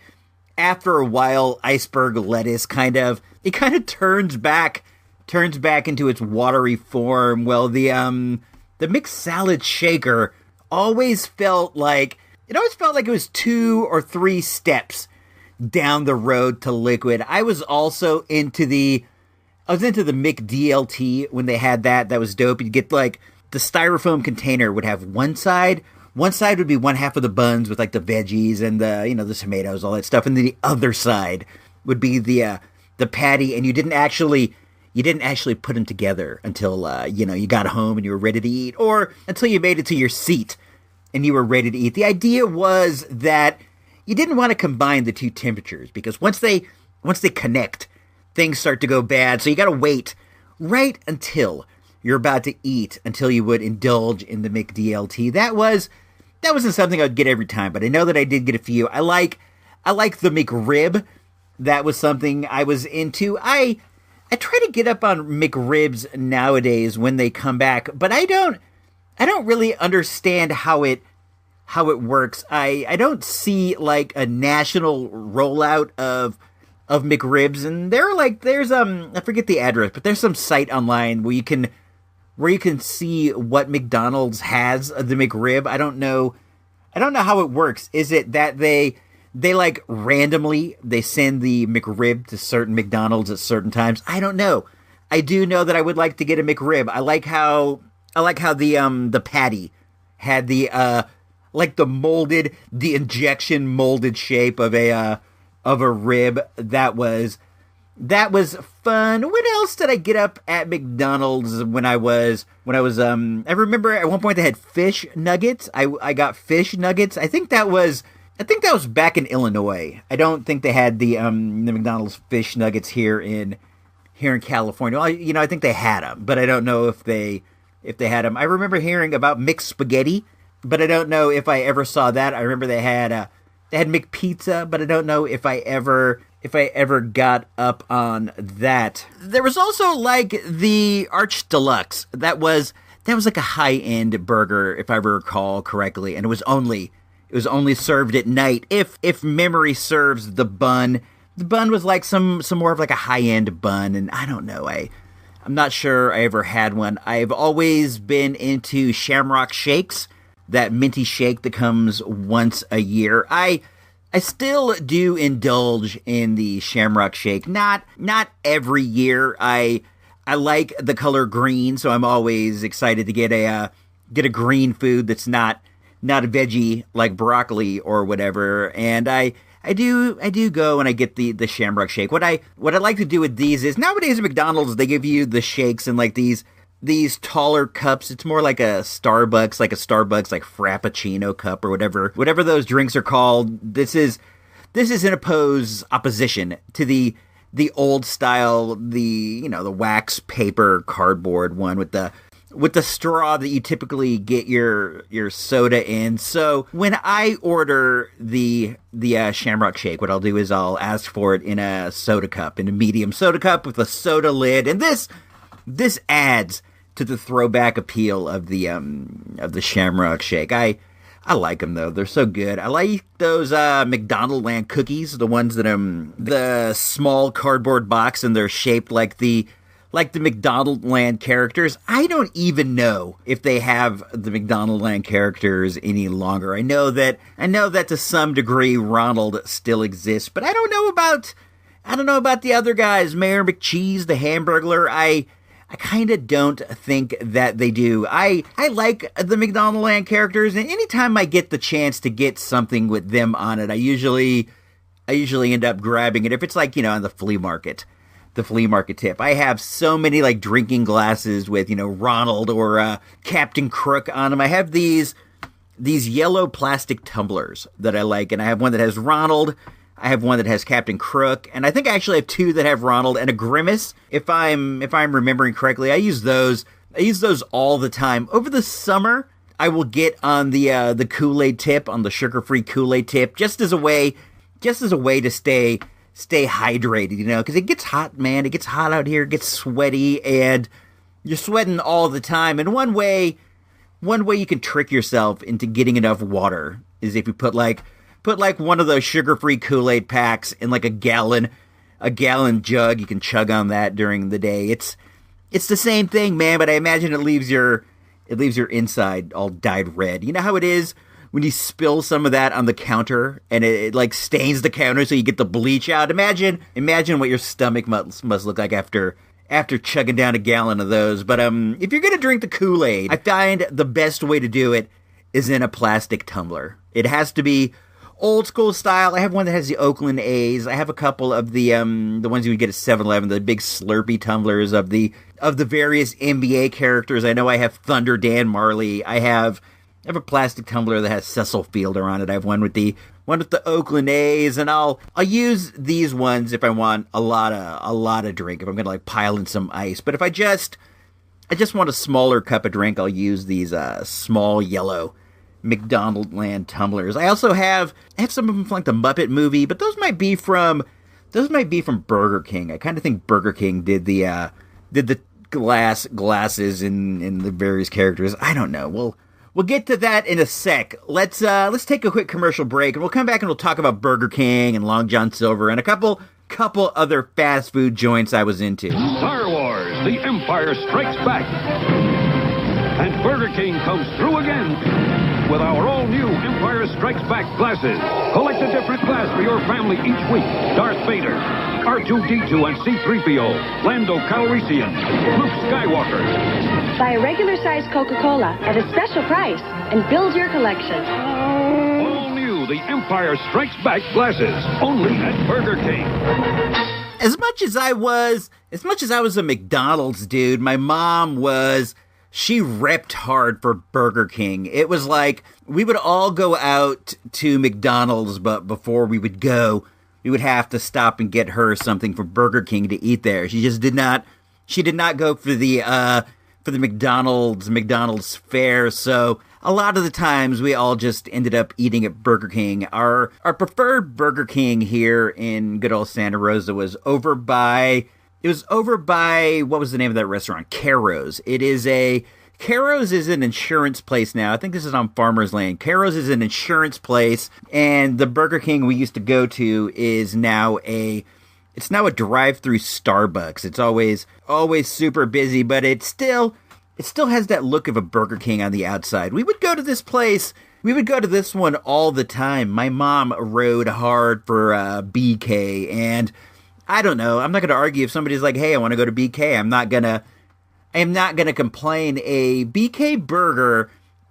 after a while iceberg lettuce kind of turns back into its watery form. Well, the mixed salad shaker always felt like it was 2 or 3 steps down the road to liquid. I was also into the McDLT when they had that. That was dope. You'd get like the styrofoam container would have one side would be one half of the buns with like the veggies and the tomatoes, all that stuff, and then the other side would be the patty, and you didn't actually put them together until you got home and you were ready to eat, or until you made it to your seat and you were ready to eat. The idea was that you didn't want to combine the two temperatures, because once they connect, things start to go bad. So you got to wait right until you're about to eat until you would indulge in the McDLT. That wasn't something I would get every time, but I know that I did get a few. I like the McRib. That was something I was into. I try to get up on McRibs nowadays when they come back, but I don't really understand how it works. I don't see like a national rollout of McRibs, and there's I forget the address, but there's some site online where you can see what McDonald's has the McRib. I don't know how it works. Is it that they like randomly they send the McRib to certain McDonald's at certain times? I don't know. I do know that I would like to get a McRib. I like how the patty had the injection molded shape of a rib. That was fun. What else did I get up at McDonald's when I was I remember at one point they had fish nuggets. I got fish nuggets. I think that was back in Illinois. I don't think they had the McDonald's fish nuggets here in California. Well, I think they had them, but I don't know if they had them. I remember hearing about mixed spaghetti but I don't know if I ever saw that. I remember they had McPizza, but I don't know if I ever got up on that. There was also like the Arch Deluxe. That was like a high-end burger, if I recall correctly, and it was only served at night. If memory serves, the bun was like some more of like a high-end bun, and I don't know. I'm not sure I ever had one. I've always been into Shamrock Shakes, that minty shake that comes once a year. I still do indulge in the Shamrock Shake. Not every year. I like the color green, so I'm always excited to get a green food that's not a veggie like broccoli or whatever. And I do go and I get the Shamrock Shake. What I like to do with these is, nowadays at McDonald's they give you the shakes in like these taller cups. It's more like a Starbucks like Frappuccino cup or whatever those drinks are called. This is in opposition to the old style, the wax paper cardboard one with the straw that you typically get your soda in. So when I order the Shamrock Shake, what I'll do is I'll ask for it in a medium soda cup with a soda lid, and this adds to the throwback appeal of the Shamrock Shake. I like them though; they're so good. I like those McDonald Land cookies, the ones that the small cardboard box, and they're shaped like the McDonald Land characters. I don't even know if they have the McDonald Land characters any longer. I know that to some degree Ronald still exists, but I don't know about the other guys, Mayor McCheese, the Hamburglar. I kind of don't think that they do. I like the McDonald Land characters, and anytime I get the chance to get something with them on it, I usually end up grabbing it. If it's like, on the flea market tip. I have so many like drinking glasses with, Ronald or Captain Crook on them. I have these yellow plastic tumblers that I like, and I have one that has Ronald. I have one that has Captain Crook, and I think I actually have two that have Ronald and a Grimace. If I'm remembering correctly, I use those all the time. Over the summer, I will get on the Kool-Aid tip, on the sugar-free Kool-Aid tip, just as a way to stay hydrated, because it gets hot, man. It gets hot out here. It gets sweaty, and you're sweating all the time. And one way you can trick yourself into getting enough water is if you put one of those sugar-free Kool-Aid packs in like a gallon jug. You can chug on that during the day. It's the same thing, man, but I imagine it leaves your inside all dyed red. You know how it is when you spill some of that on the counter and it like stains the counter so you get the bleach out? Imagine what your stomach must look like after chugging down a gallon of those. But if you're going to drink the Kool-Aid, I find the best way to do it is in a plastic tumbler. It has to be old school style. I have one that has the Oakland A's. I have a couple of the ones you would get at 7-Eleven, the big Slurpee tumblers of the various NBA characters. I know I have Thunder Dan Marley. I have a plastic tumbler that has Cecil Fielder on it. I have one with the Oakland A's, and I'll use these ones if I want a lot of drink, if I'm gonna like pile in some ice. But if I just want a smaller cup of drink, I'll use these small yellow McDonald Land tumblers. I also have some of them from like the Muppet movie, but those might be from Burger King. I kind of think Burger King did the glasses in the various characters. I don't know. We'll get to that in a sec. Let's take a quick commercial break, and we'll come back and we'll talk about Burger King and Long John Silver and a couple other fast food joints I was into. Star Wars: The Empire Strikes Back, and Burger King comes through again with our all-new Empire Strikes Back glasses. Collect a different glass for your family each week. Darth Vader, R2-D2 and C-3PO, Lando Calrissian, Luke Skywalker. Buy a regular-sized Coca-Cola at a special price and build your collection. All new, the Empire Strikes Back glasses, only at Burger King. As much as I was a McDonald's dude, my mom she repped hard for Burger King. It was like we would all go out to McDonald's, but before we would go, we would have to stop and get her something from Burger King to eat there. She just did not go for the for the McDonald's fare. So a lot of the times we all just ended up eating at Burger King. Our preferred Burger King here in good old Santa Rosa was over by, what was the name of that restaurant? Caro's. Caro's is an insurance place now. I think this is on Farmers Lane. Caro's is an insurance place, and the Burger King we used to go to is now a drive-through Starbucks. It's always super busy, but it still has that look of a Burger King on the outside. We would go to this place. We would go to this one all the time. My mom rode hard for BK, and I don't know. I'm not going to argue if somebody's like, "Hey, I want to go to BK." I am not gonna complain. A BK burger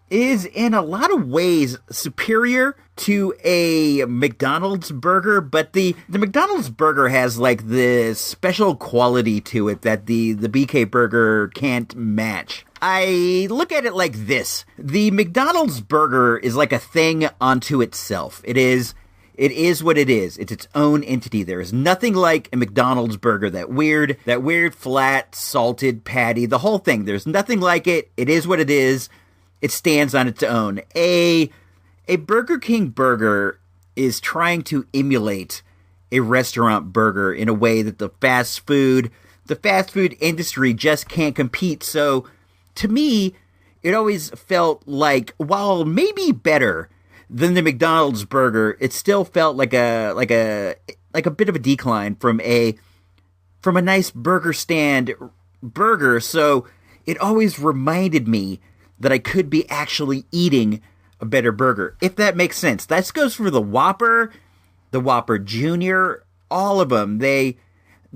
is in a lot of ways superior to a McDonald's burger, but the McDonald's burger has like this special quality to it that the BK burger can't match. I look at it like this. The McDonald's burger is like a thing unto itself. It is what it is. It's its own entity. There is nothing like a McDonald's burger. That weird flat salted patty, the whole thing. There's nothing like it. It is what it is. It stands on its own. A Burger King burger is trying to emulate a restaurant burger in a way that the fast food industry just can't compete. So to me, it always felt like, while maybe better than the McDonald's burger, it still felt like a bit of a decline from a nice burger stand burger. So it always reminded me that I could be actually eating a better burger, if that makes sense. That goes for the Whopper Jr., all of them. They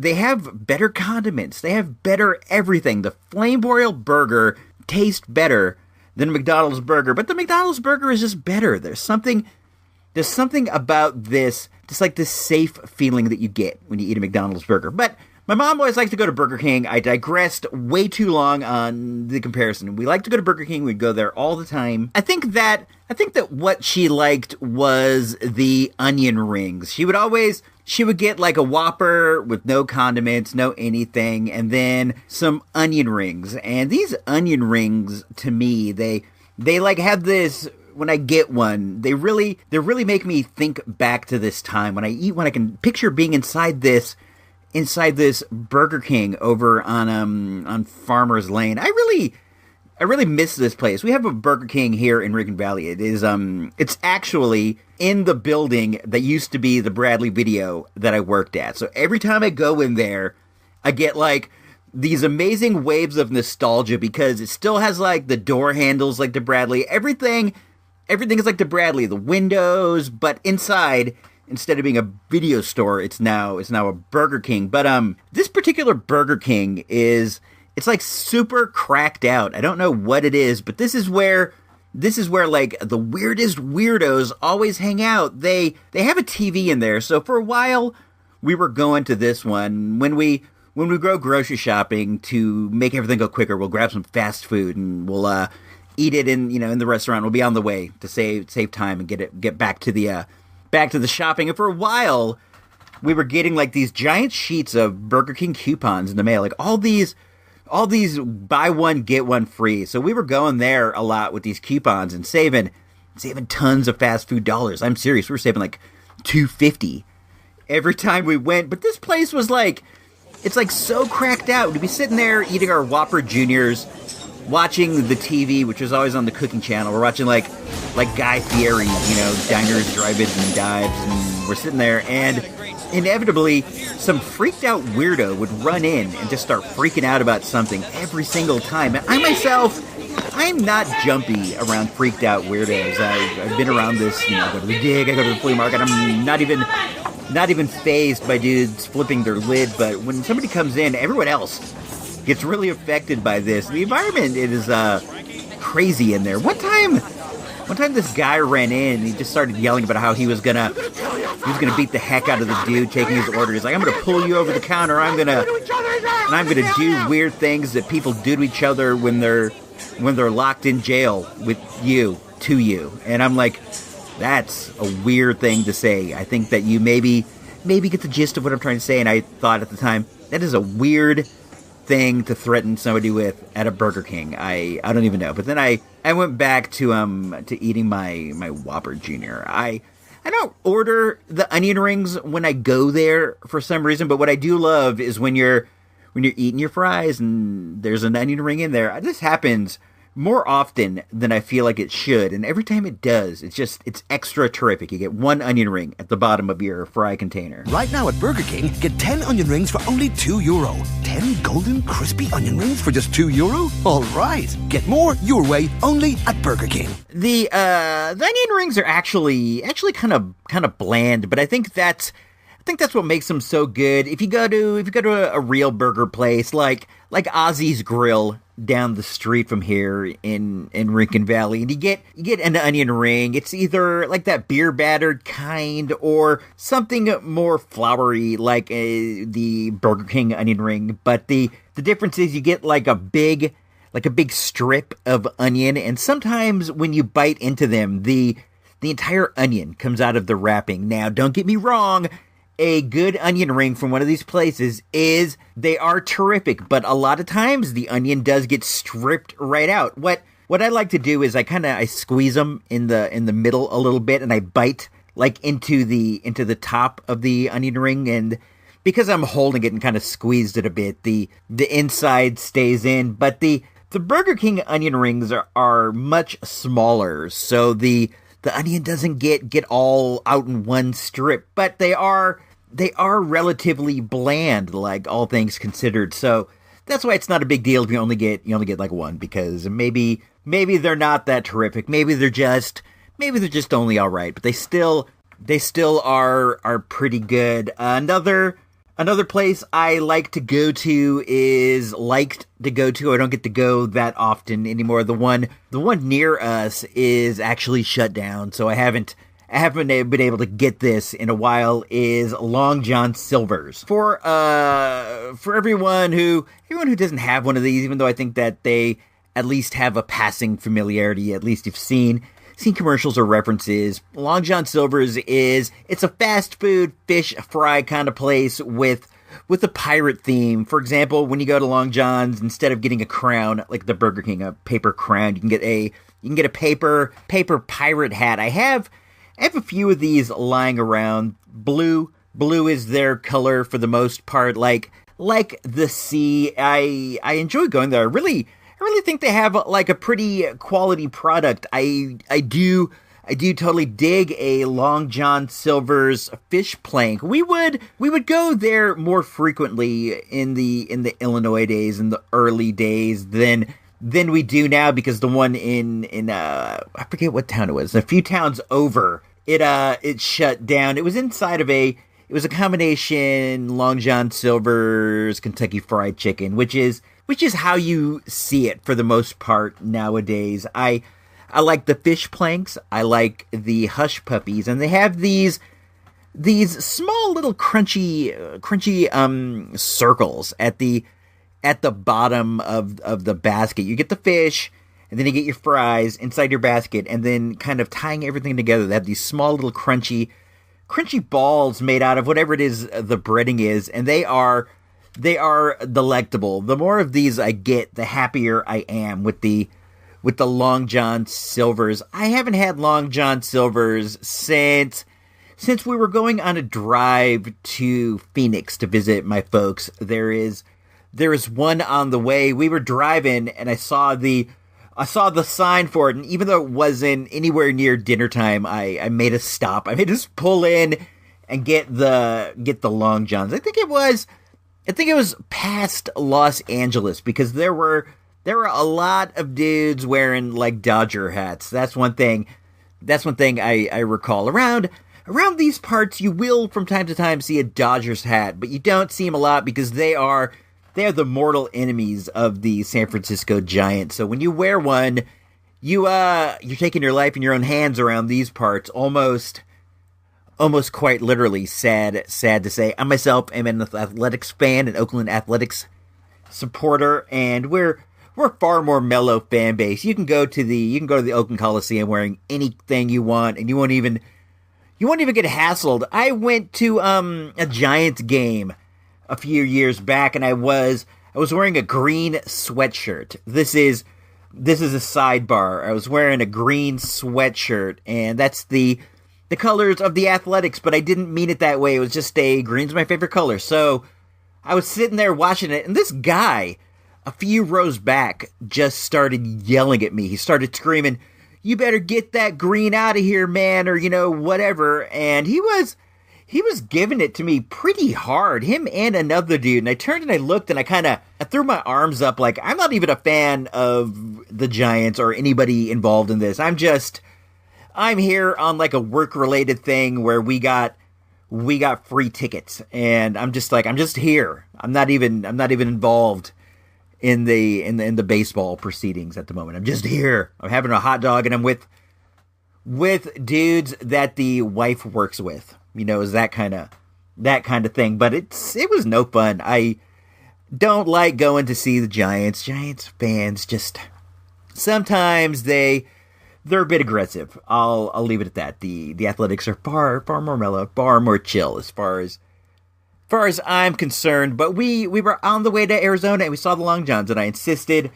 have better condiments. They have better everything. The flame broiled burger tastes better than a McDonald's burger, but the McDonald's burger is just better. There's something about this, just like this safe feeling that you get when you eat a McDonald's burger. But my mom always liked to go to Burger King. I digressed way too long on the comparison. We like to go to Burger King. We'd go there all the time. I think that what she liked was the onion rings. She would get like a Whopper with no condiments, no anything, and then some onion rings. And these onion rings, to me, they like have this, when I get one, they really make me think back to this time. When I eat one, I can picture being inside this Burger King over on Farmers Lane. I really miss this place. We have a Burger King here in Rincon Valley. It's actually in the building that used to be the Bradley Video that I worked at. So every time I go in there, I get like these amazing waves of nostalgia because it still has like the door handles like the Bradley. Everything is like the Bradley, the windows, but inside, instead of being a video store, it's now a Burger King. But this particular Burger King it's like super cracked out. I don't know what it is, but this is where like the weirdest weirdos always hang out. They have a TV in there. So for a while we were going to this one. When we go grocery shopping to make everything go quicker, we'll grab some fast food and we'll eat it in the restaurant. We'll be on the way to save time and get back to the shopping. And for a while we were getting like these giant sheets of Burger King coupons in the mail, like all these buy one get one free. So we were going there a lot with these coupons and saving tons of fast food dollars. I'm serious. We were saving like $2.50 every time we went. But this place was like, it's like so cracked out. We'd be sitting there eating our Whopper Juniors, watching the TV, which was always on the cooking channel. We're watching like Guy Fieri, diners, drive-ins, and dives, and we're sitting there, and inevitably some freaked out weirdo would run in and just start freaking out about something every single time. And I myself, I'm not jumpy around freaked out weirdos. I've been around this, I go to the dig, I go to the flea market. I'm not even fazed by dudes flipping their lid. But when somebody comes in, everyone else gets really affected by this. The environment, it is crazy in there. One time this guy ran in and he just started yelling about how he was gonna beat the heck out of the dude taking his order. He's like, I'm gonna pull you over the counter, I'm gonna do weird things that people do to each other when they're locked in jail to you. And I'm like, that's a weird thing to say. I think that you maybe get the gist of what I'm trying to say. And I thought at the time, that is a weird thing to threaten somebody with at a Burger King. I don't even know. But then I went back to eating my Whopper Jr. I don't order the onion rings when I go there for some reason, but what I do love is when you're eating your fries and there's an onion ring in there. This happens more often than I feel like it should, and every time it does, it's extra terrific. You get one onion ring at the bottom of your fry container. Right now at Burger King, get 10 onion rings for only €2. 10 golden, crispy onion rings for just €2? All right. Get more your way only at Burger King. The onion rings are actually kind of bland, but I think that's what makes them so good. If you go to a real burger place like Ozzy's Grill down the street from here in Rincon Valley, and you get an onion ring, it's either like that beer battered kind or something more floury like the Burger King onion ring. But the difference is you get like a big strip of onion, and sometimes when you bite into them, the entire onion comes out of the wrapping. Now, don't get me wrong. A good onion ring from one of these places they are terrific, but a lot of times the onion does get stripped right out. What I like to do is I squeeze them in the middle a little bit, and I bite like into the top of the onion ring, and because I'm holding it and kind of squeezed it a bit, the inside stays in. But the Burger King onion rings are much smaller, so the onion doesn't get all out in one strip, but they are relatively bland, like all things considered. So that's why it's not a big deal if you only get like one, because maybe they're not that terrific. Maybe they're just only all right, but they still are pretty good. Another place I like to go to I don't get to go that often anymore. The one near us is actually shut down, so I haven't been able to get this in a while, is Long John Silver's. For everyone who doesn't have one of these, even though I think that they at least have a passing familiarity, at least you've seen commercials or references. Long John Silver's it's a fast food fish fry kind of place with a pirate theme. For example, when you go to Long John's, instead of getting a crown like the Burger King, a paper crown, you can get a paper pirate hat. I have a few of these lying around. Blue is their color for the most part, like the sea. I enjoy going there. I really think they have like a pretty quality product. I do totally dig a Long John Silver's fish plank. We would go there more frequently in the Illinois days, in the early days than we do now, because the one in I forget what town it was, a few towns over, it shut down. It was inside of it was a combination Long John Silver's Kentucky Fried Chicken, which is how you see it for the most part nowadays. I like the fish planks. I like the hush puppies, and they have these small little crunchy circles at the bottom of the basket. You get the fish, and then you get your fries inside your basket, and then kind of tying everything together, they have these small little crunchy balls made out of whatever it is the breading is, and they are delectable. The more of these I get, the happier I am with the Long John Silver's. I haven't had Long John Silver's since we were going on a drive to Phoenix to visit my folks. There is one on the way. We were driving, and I saw the sign for it, and even though it wasn't anywhere near dinner time, I made a stop. I made us pull in and get the Long Johns. I think it was past Los Angeles, because there were a lot of dudes wearing like Dodger hats. That's one thing I recall. Around these parts, you will from time to time see a Dodgers hat, but you don't see them a lot because they are the mortal enemies of the San Francisco Giants. So when you wear one, you're taking your life in your own hands around these parts, almost quite literally. Sad to say. I myself am an athletics fan, an Oakland Athletics supporter, and we're far more mellow fan base. You can go to the Oakland Coliseum wearing anything you want, and you won't even get hassled. I went to a Giants game a few years back, and I was wearing a green sweatshirt. This is a sidebar. I was wearing a green sweatshirt, and that's the colors of the Athletics, but I didn't mean it that way. It was just green's my favorite color. So I was sitting there watching it, and this guy, a few rows back, just started yelling at me. He started screaming, "You better get that green out of here, man," or, whatever. And he was giving it to me pretty hard, him and another dude. And I turned and I looked, and I threw my arms up like, I'm not even a fan of the Giants or anybody involved in this. I'm here on like a work-related thing where we got free tickets, and I'm just here. I'm not even involved in the baseball proceedings at the moment. I'm just here. I'm having a hot dog, and I'm with dudes that the wife works with. Is that kind of thing. But it was no fun. I don't like going to see the Giants. Giants fans just sometimes they're a bit aggressive. I'll leave it at that. The Athletics are far more mellow, far more chill as far as I'm concerned. But we were on the way to Arizona, and we saw the Long Johns, and I insisted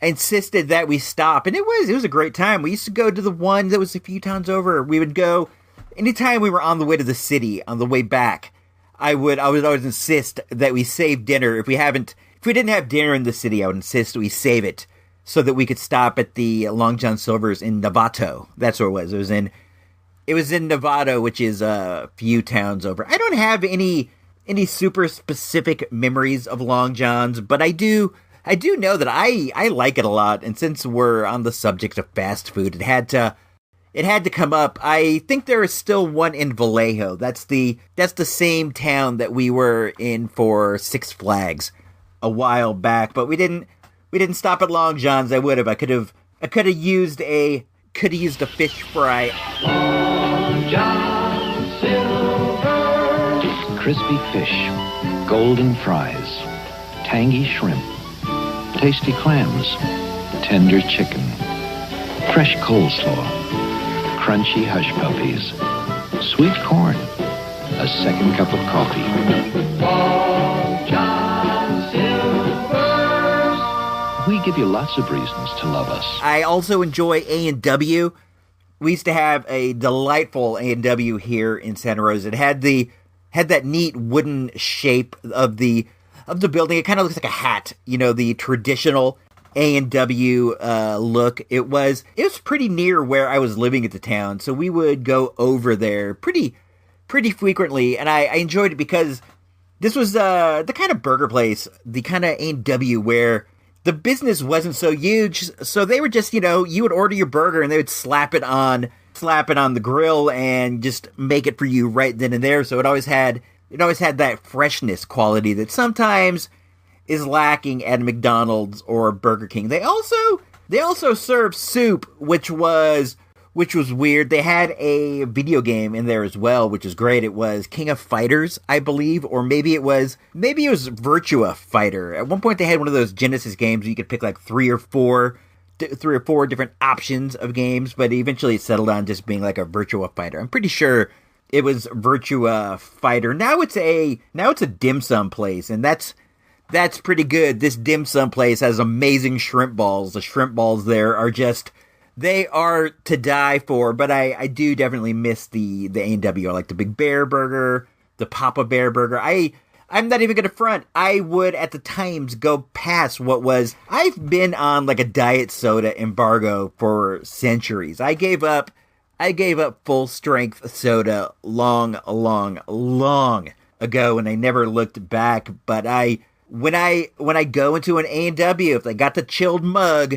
that we stop, and it was a great time. We used to go to the one that was a few towns over. We would go anytime we were on the way to the city. On the way back, I would always insist that we save dinner. If we didn't have dinner in the city, I would insist we save it so that we could stop at the Long John Silver's in Novato. That's where it was. It was in Novato, which is a few towns over. I don't have any super specific memories of Long John's, but I do know that I like it a lot. And since we're on the subject of fast food, it had to come up. I think there is still one in Vallejo. That's the same town that we were in for Six Flags a while back, but we didn't stop at Long John's. I would have. I could have used a fish fry. Long John Silver. Crispy fish, golden fries, tangy shrimp, tasty clams, tender chicken, fresh coleslaw, crunchy hush puppies, sweet corn, a second cup of coffee. Long John Silver's. We give you lots of reasons to love us. I also enjoy A&W. We used to have a delightful A&W here in Santa Rosa. It had that neat wooden shape of the building. It kind of looks like a hat, the traditional A&W look. It was pretty near where I was living at the town, so we would go over there pretty frequently, and I enjoyed it because this was the kind of burger place, the kind of A&W where the business wasn't so huge, so they were just, you would order your burger and they would slap it on the grill and just make it for you right then and there. So it always had that freshness quality that sometimes is lacking at McDonald's or Burger King. They also served soup, which was weird. They had a video game in there as well, which is great. It was King of Fighters, I believe, or maybe it was Virtua Fighter. At one point they had one of those Genesis games where you could pick like three or four different options of games, but eventually it settled on just being like a Virtua Fighter. I'm pretty sure it was Virtua Fighter. Now it's a dim sum place, and that's pretty good. This dim sum place has amazing shrimp balls. The shrimp balls there are they are to die for, but I do definitely miss the A&W. I like the Big Bear Burger, the Papa Bear Burger. I'm not even going to front. I would at the times go past I've been on like a diet soda embargo for centuries. I gave up full strength soda long ago, and I never looked back. But when I go into an A&W, if they got the chilled mug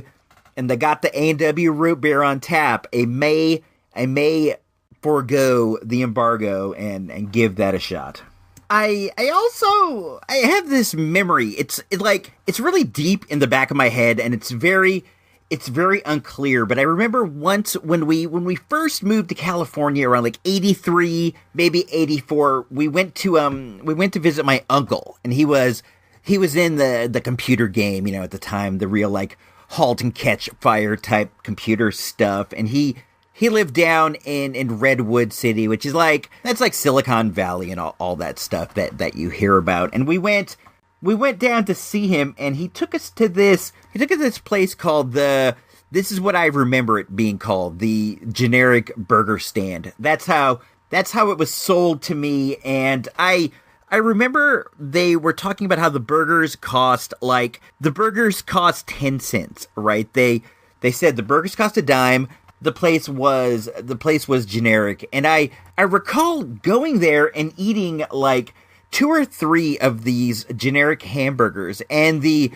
and they got the A&W root beer on tap, I may forego the embargo and give that a shot. I have this memory. It's really deep in the back of my head, and it's very unclear. But I remember once when we first moved to California around like 83, maybe 84, we went to visit my uncle, and he was in the computer game, at the time, the real like halt and catch fire type computer stuff, and he lived down in Redwood City, which is that's like Silicon Valley and all that stuff that you hear about. And we went we went down to see him, and he took us to this place called this is what I remember it being called, the generic burger stand. That's how it was sold to me, and I remember they were talking about how the burgers cost 10 cents, right? They said the burgers cost a dime. The place was generic, and I recall going there and eating like 2 or 3 of these generic hamburgers, and the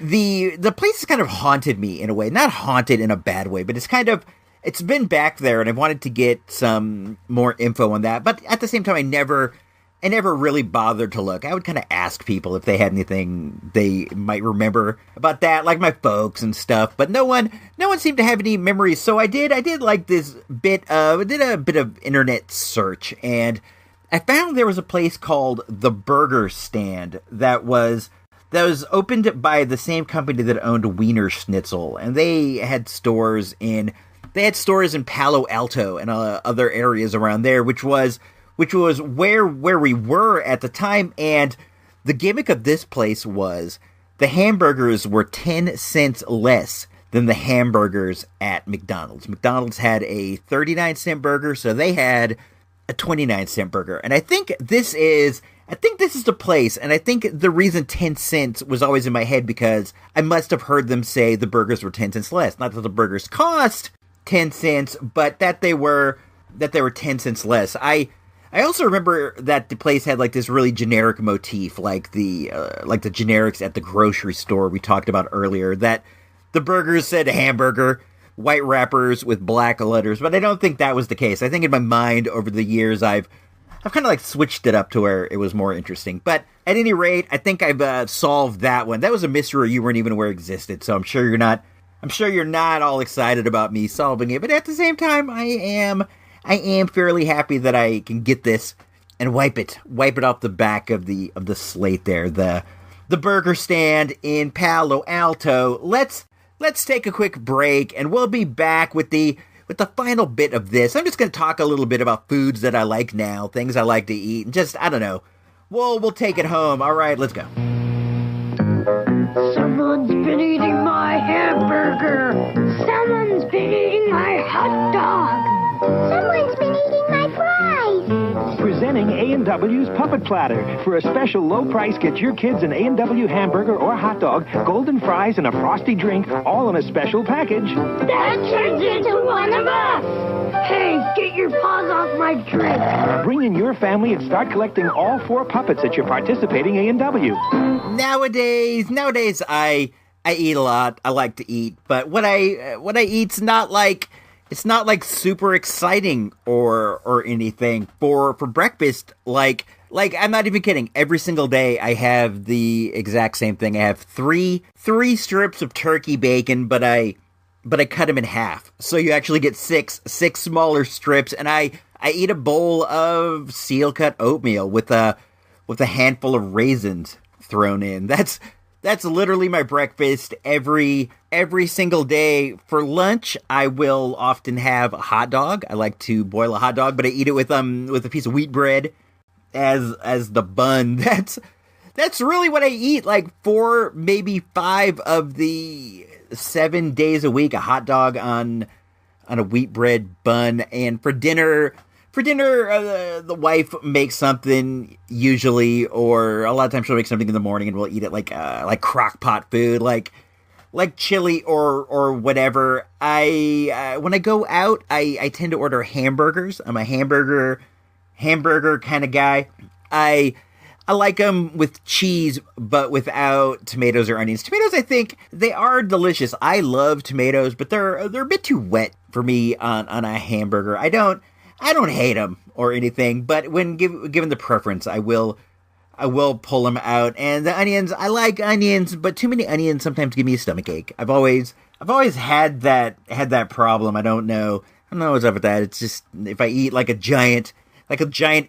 place has kind of haunted me in a way. Not haunted in a bad way, but it's been back there, and I wanted to get some more info on that. But at the same time, I never really bothered to look. I would kind of ask people if they had anything they might remember about that, like my folks and stuff. But no one seemed to have any memories. So I did like this bit of internet search, and I found there was a place called The Burger Stand that was opened by the same company that owned Wiener Schnitzel, and they had stores in Palo Alto and other areas around there, which was where we were at the time. And the gimmick of this place was the hamburgers were 10 cents less than the hamburgers at McDonald's. McDonald's had a 39-cent burger, so they had a 29-cent burger. And I think this is the place, and I think the reason 10 cents was always in my head because I must have heard them say the burgers were 10 cents less. Not that the burgers cost 10 cents, but that they were 10 cents less. I also remember that the place had like this really generic motif, like the generics at the grocery store we talked about earlier, that the burgers said hamburger, white wrappers with black letters, but I don't think that was the case. I think in my mind over the years I've kind of like switched it up to where it was more interesting. But at any rate, I think I've solved that one. That was a mystery you weren't even aware existed, so I'm sure you're not all excited about me solving it. But at the same time, I am fairly happy that I can get this and wipe it off the back of the slate there. The Burger Stand in Palo Alto. Let's take a quick break, and we'll be back with the final bit of this. I'm just going to talk a little bit about foods that I like now, things I like to eat, and just, I don't know. We'll take it home. All right, let's go. Someone's been eating my hamburger. Someone's been eating my hot dog. Someone's been eating my fries. Presenting A&W's Puppet Platter. For a special low price, get your kids an A&W hamburger or hot dog, golden fries, and a frosty drink, all in a special package. That turns into one of us. Hey, get your paws off my drink. Bring in your family and start collecting all 4 puppets at your participating A&W. Nowadays, I eat a lot. I like to eat, but what I eat's not like super exciting or anything. For breakfast, like I'm not even kidding. Every single day I have the exact same thing. I have three strips of turkey bacon, but I cut them in half. So you actually get six smaller strips, and I eat a bowl of seal cut oatmeal with a handful of raisins thrown in. That's literally my breakfast every single day. For lunch, I will often have a hot dog. I like to boil a hot dog, but I eat it with a piece of wheat bread as the bun. That's really what I eat, like 4, maybe 5 of the 7 days a week, a hot dog on a wheat bread bun. And for dinner, the wife makes something usually, or a lot of times she'll make something in the morning, and we'll eat it like crock pot food, like chili or whatever. When I go out, I tend to order hamburgers. I'm a hamburger kind of guy. I like them with cheese, but without tomatoes or onions. Tomatoes, I think they are delicious. I love tomatoes, but they're a bit too wet for me on a hamburger. I don't hate them or anything, but when given the preference, I will pull them out. And the onions, I like onions, but too many onions sometimes give me a stomachache. I've always had that problem. I don't know what's up with that. It's just, if I eat like a giant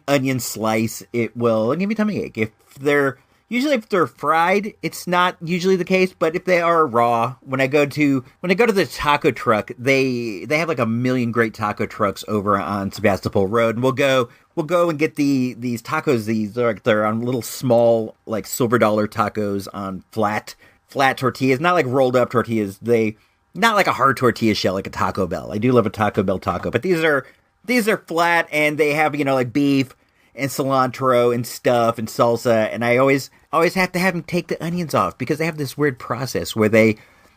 onion slice, it will give me a tummy ache. If they're fried, it's not usually the case, but if they are raw, when I go to the taco truck, they have like a million great taco trucks over on Sebastopol Road, and we'll we'll go and get these tacos. They're on little small, like, silver dollar tacos on flat tortillas, not like rolled up tortillas. Not like a hard tortilla shell like a Taco Bell. I do love a Taco Bell taco, but these are flat, and they have, like, beef and cilantro and stuff and salsa, and I always have to have them take the onions off because they have this weird process where they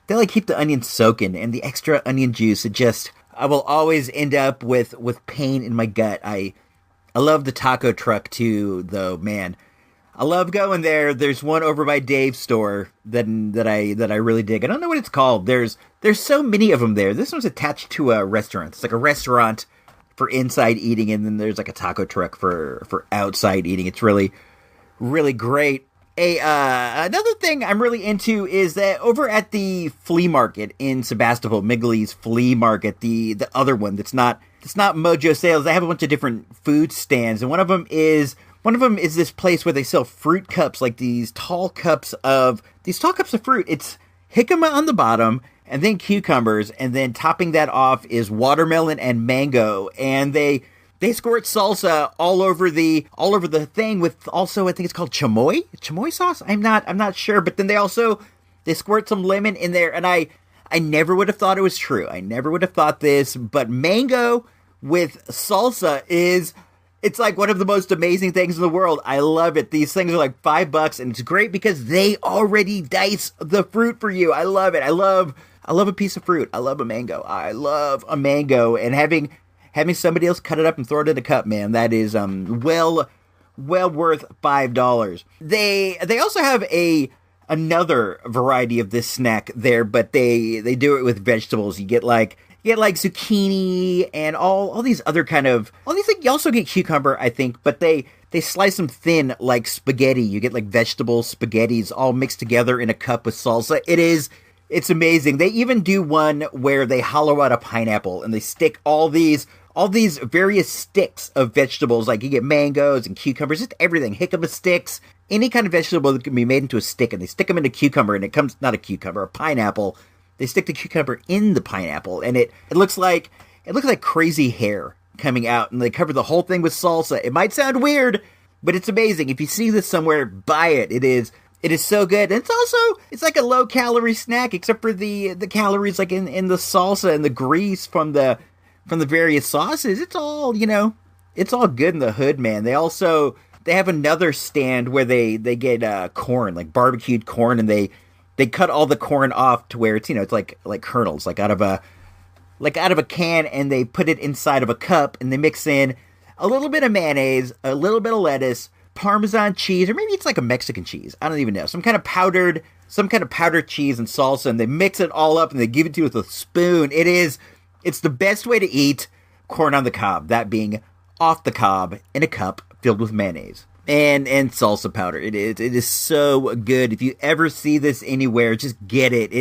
like keep the onions soaking, and the extra onion juice, I will always end up with pain in my gut. I love the taco truck too, though, man. I love going there. There's one over by Dave's store that I really dig. I don't know what it's called. There's so many of them there. This one's attached to a restaurant. It's like a restaurant for inside eating, and then there's like a taco truck for outside eating. It's really, really great. Another thing I'm really into is that over at the flea market in Sebastopol, Migli's Flea Market, the other one that's not Mojo Sales, they have a bunch of different food stands, and one of them is this place where they sell fruit cups, like these tall cups of fruit. It's jicama on the bottom, and then cucumbers, and then topping that off is watermelon and mango, and they squirt salsa all over the thing with also, I think it's called chamoy sauce. I'm not sure, but then they squirt some lemon in there, and I never would have thought it was true. I never would have thought this, but mango with salsa it's like one of the most amazing things in the world. I love it. These things are like $5, and it's great because they already dice the fruit for you. I love it. I love a piece of fruit. I love a mango. I love a mango, and having somebody else cut it up and throw it in a cup, man, that is well worth $5. They also have another variety of this snack there, but they do it with vegetables. You get like zucchini and all these other kind of all these. You also get cucumber, I think, but they slice them thin like spaghetti. You get like vegetable spaghettis all mixed together in a cup with salsa. It's amazing. They even do one where they hollow out a pineapple and they stick all these various sticks of vegetables. Like you get mangoes and cucumbers, just everything. Jicama sticks, any kind of vegetable that can be made into a stick, and they stick them in a cucumber, and it comes not a cucumber, a pineapple. They stick the cucumber in the pineapple, and it looks like crazy hair coming out, and they cover the whole thing with salsa. It might sound weird, but it's amazing. If you see this somewhere, buy it. It is so good. And it's like a low calorie snack, except for the calories like in the salsa and the grease from the various sauces. It's all, it's all good in the hood, man. They have another stand where they get corn, like barbecued corn, and they cut all the corn off to where it's, it's like kernels, like out of a can, and they put it inside of a cup, and they mix in a little bit of mayonnaise, a little bit of lettuce, Parmesan cheese, or maybe it's like a Mexican cheese. I don't even know. Some kind of powdered cheese and salsa, and they mix it all up and they give it to you with a spoon. It's the best way to eat corn on the cob, that being off the cob in a cup filled with mayonnaise and salsa powder. It is so good. If you ever see this anywhere, just get it.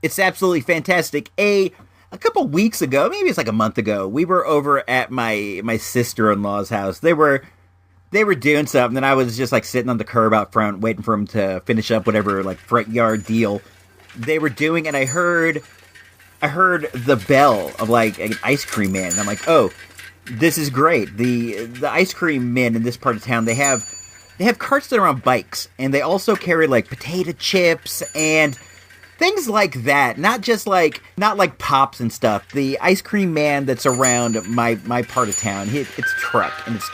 It's absolutely fantastic. A couple weeks ago, maybe it's like a month ago, we were over at my sister-in-law's house. They were doing something, and I was just like sitting on the curb out front waiting for them to finish up whatever like front yard deal they were doing, and I heard the bell of like an ice cream man, and I'm like, oh, this is great. The ice cream men in this part of town, they have carts that are on bikes, and they also carry like potato chips and things like that. Not like pops and stuff. The ice cream man that's around my part of town, it's truck, and it's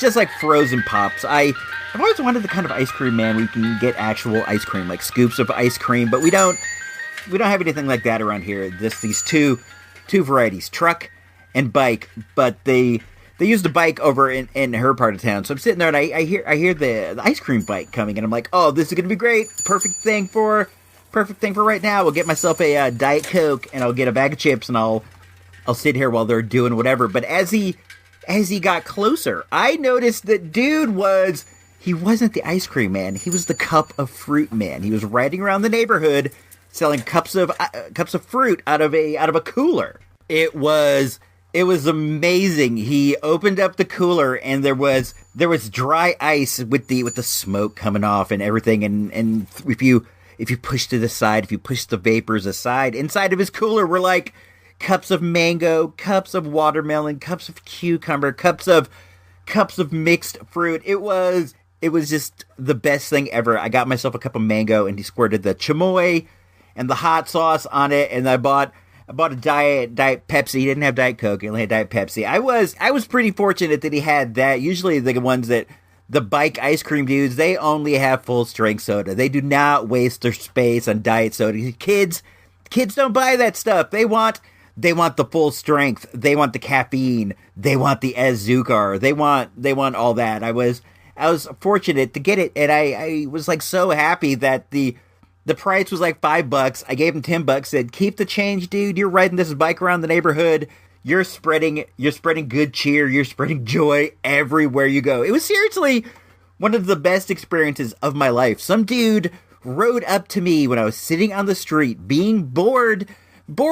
just like frozen pops. I've always wanted the kind of ice cream man where you can get actual ice cream, like scoops of ice cream, but we don't have anything like that around here. These two varieties, truck and bike, but they use the bike over in her part of town. So I'm sitting there, and I hear the ice cream bike coming, and I'm like, oh, this is gonna be great. Perfect thing for right now. We'll get myself a Diet Coke, and I'll get a bag of chips, and I'll sit here while they're doing whatever. But as he got closer, I noticed that dude he wasn't the ice cream man. He was the cup of fruit man. He was riding around the neighborhood selling cups of fruit out of a cooler. It was amazing. He opened up the cooler, and there was dry ice with the smoke coming off and everything. And if you push to the side, if you push the vapors aside, inside of his cooler were like cups of mango, cups of watermelon, cups of cucumber, cups of mixed fruit. It was just the best thing ever. I got myself a cup of mango, and he squirted the chamoy and the hot sauce on it, and I bought a Diet Pepsi. He didn't have Diet Coke, he only had Diet Pepsi. I was pretty fortunate that he had that. Usually the ones that the bike ice cream dudes, they only have full strength soda. They do not waste their space on diet soda. Kids don't buy that stuff. They want the full strength. They want the caffeine. They want the Azucar. They want all that. I was fortunate to get it, and I was like so happy that the price was like $5. I gave him $10, said, keep the change, dude. You're riding this bike around the neighborhood. You're spreading good cheer. You're spreading joy everywhere you go. It was seriously one of the best experiences of my life. Some dude rode up to me when I was sitting on the street, being bored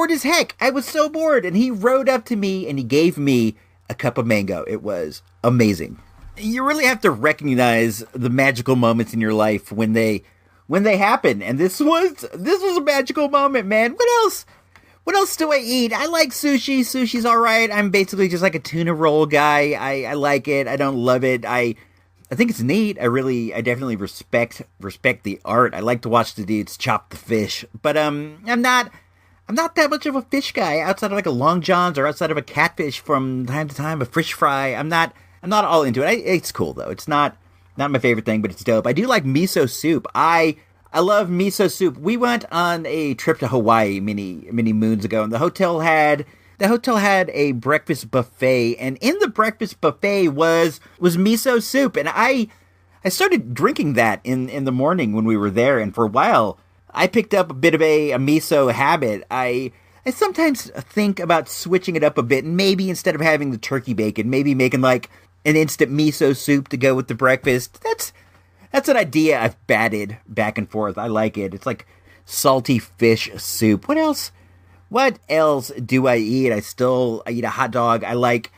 as heck. I was so bored. And he rode up to me and he gave me a cup of mango. It was amazing. You really have to recognize the magical moments in your life when they happen. And this was a magical moment, man. What else do I eat? I like sushi. Sushi's all right. I'm basically just like a tuna roll guy. I like it. I don't love it. I think it's neat. I definitely respect the art. I like to watch the dudes chop the fish. But I'm not that much of a fish guy outside of like a Long John's or outside of a catfish from time to time, a fish fry. I'm not all into it. It's cool though. It's not my favorite thing, but it's dope. I do like miso soup. I love miso soup. We went on a trip to Hawaii many moons ago, and the hotel had a breakfast buffet, and in the breakfast buffet was miso soup, and I started drinking that in the morning when we were there, and for a while I picked up a bit of a miso habit. I sometimes think about switching it up a bit, and maybe instead of having the turkey bacon, maybe making like an instant miso soup to go with the breakfast. That's an idea I've batted back and forth. I like it. It's like salty fish soup. What else do I eat? I eat a hot dog. I like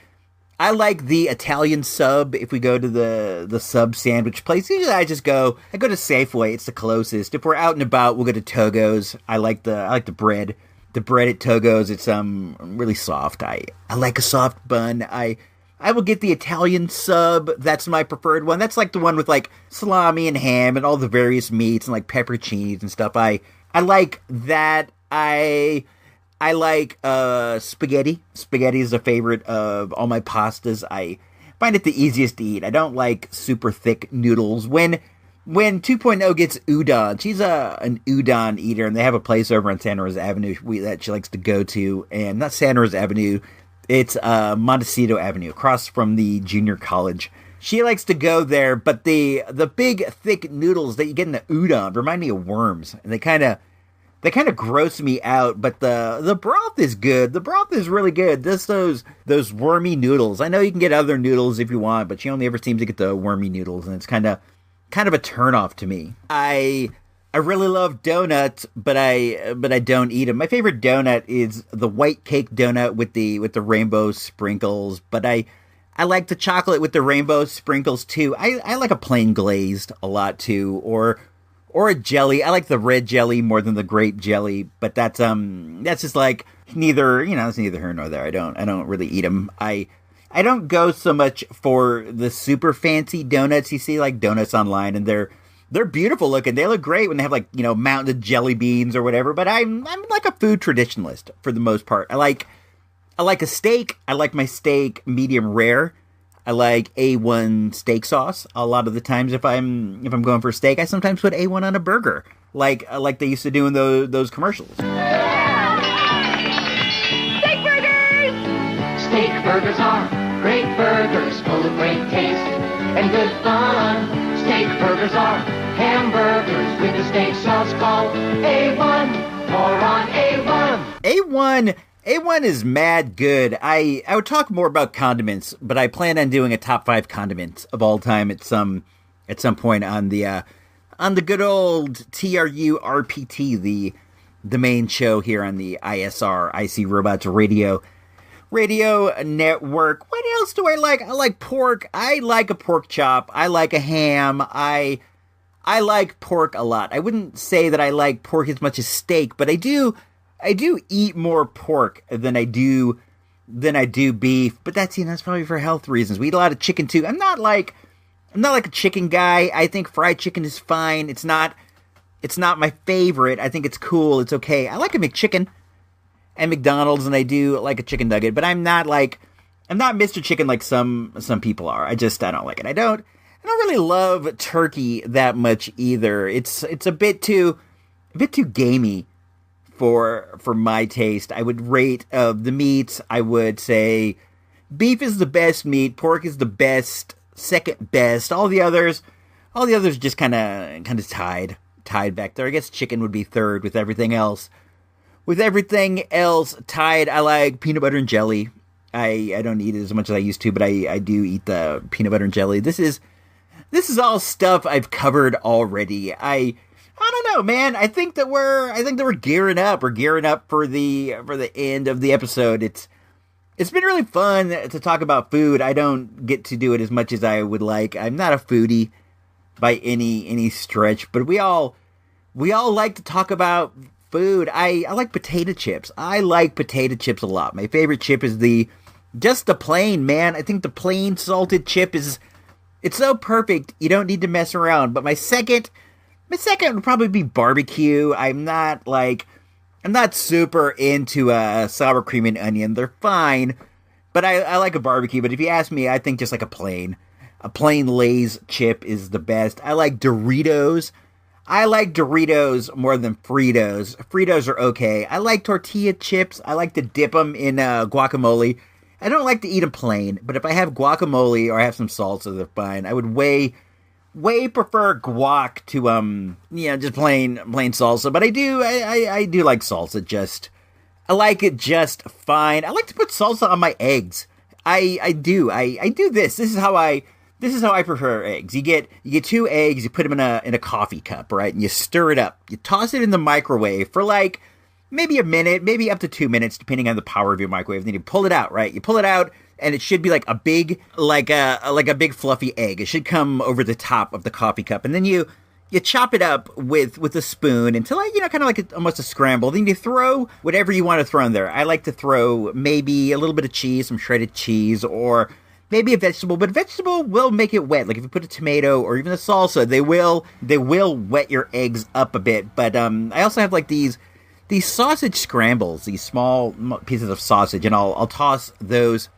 the Italian sub. If we go to the sub sandwich place, usually I go to Safeway. It's the closest. If we're out and about, we'll go to Togo's. I like the bread. The bread at Togo's, it's really soft. I like a soft bun. I will get the Italian sub. That's my preferred one. That's like the one with like salami and ham and all the various meats and like pepperoncinis and stuff. I like that. I like spaghetti. Spaghetti is a favorite of all my pastas. I find it the easiest to eat. I don't like super thick noodles. When 2.0 gets udon, she's an udon eater, and they have a place over on Santa Rosa Avenue that she likes to go to, and not Santa Rosa Avenue. It's Montecito Avenue, across from the junior college. She likes to go there, but the big, thick noodles that you get in the udon remind me of worms. And they kind of gross me out, but the broth is good. The broth is really good. Just those wormy noodles. I know you can get other noodles if you want, but she only ever seems to get the wormy noodles, and it's kind of a turnoff to me. I really love donuts, but I don't eat them. My favorite donut is the white cake donut with the rainbow sprinkles, but I like the chocolate with the rainbow sprinkles too. I like a plain glazed a lot too, or a jelly. I like the red jelly more than the grape jelly, but that's just like it's neither here nor there. I don't really eat them. I don't go so much for the super fancy donuts. You see like donuts online, and they're beautiful looking. They look great when they have like, mountain of jelly beans or whatever, but I'm like a food traditionalist for the most part. I like a steak. I like my steak medium rare. I like A1 steak sauce. A lot of the times if I'm going for a steak, I sometimes put A1 on a burger. Like they used to do in those commercials. Steak burgers! Steak burgers are great burgers full of great taste and good fun. Steak burgers are hamburgers with a steak sauce called A1. More on A1. A1 is mad good. I would talk more about condiments, but I plan on doing a top 5 condiments of all time at some point on the good old TRU RPT, the main show here on the ISR IseeRobots radio network. What else do I like? I like pork. I like a pork chop. I like a ham. I like pork a lot. I wouldn't say that I like pork as much as steak, but I do eat more pork than I do beef, but that's probably for health reasons. We eat a lot of chicken too. I'm not like a chicken guy. I think fried chicken is fine. It's not my favorite. I think it's cool. It's okay. I like a McChicken and McDonald's, and I do like a chicken nugget, but I'm not Mr. Chicken like some people are. I don't like it. I don't really love turkey that much either. It's a bit too gamey for my taste. I would rate the meats. I would say beef is the best meat, pork is the best, second best. All the others just kind of tied back there. I guess chicken would be third with everything else. With everything else tied, I like peanut butter and jelly. I don't eat it as much as I used to, but I do eat the peanut butter and jelly. This is all stuff I've covered already. I don't know, man. I think that we're gearing up. We're gearing up for the end of the episode. It's been really fun to talk about food. I don't get to do it as much as I would like. I'm not a foodie by any stretch, but we all like to talk about food. I like potato chips. I like potato chips a lot. My favorite chip is just the plain, man. I think the plain salted chip it's so perfect. You don't need to mess around. But my second would probably be barbecue. I'm not super into sour cream and onion. They're fine, but I like a barbecue. But if you ask me, I think just like a plain Lay's chip is the best. I like Doritos. I like Doritos more than Fritos. Fritos are okay. I like tortilla chips. I like to dip them in guacamole. I don't like to eat them plain, but if I have guacamole or I have some salsa, they're fine. I would way prefer guac to just plain salsa. But I do like salsa. I like it just fine. I like to put salsa on my eggs. I do this. This is how I prefer eggs. You get 2 eggs, you put them in a coffee cup, right? And you stir it up. You toss it in the microwave for like maybe a minute, maybe up to 2 minutes, depending on the power of your microwave. Then you pull it out, right? You pull it out, and it should be like a big fluffy egg. It should come over the top of the coffee cup, and then you chop it up with a spoon until kind of like almost a scramble. Then you throw whatever you want to throw in there. I like to throw maybe a little bit of cheese, some shredded cheese, or maybe a vegetable, but vegetable will make it wet. Like if you put a tomato or even a salsa, they will wet your eggs up a bit. But I also have like these sausage scrambles, these small pieces of sausage, and I'll toss those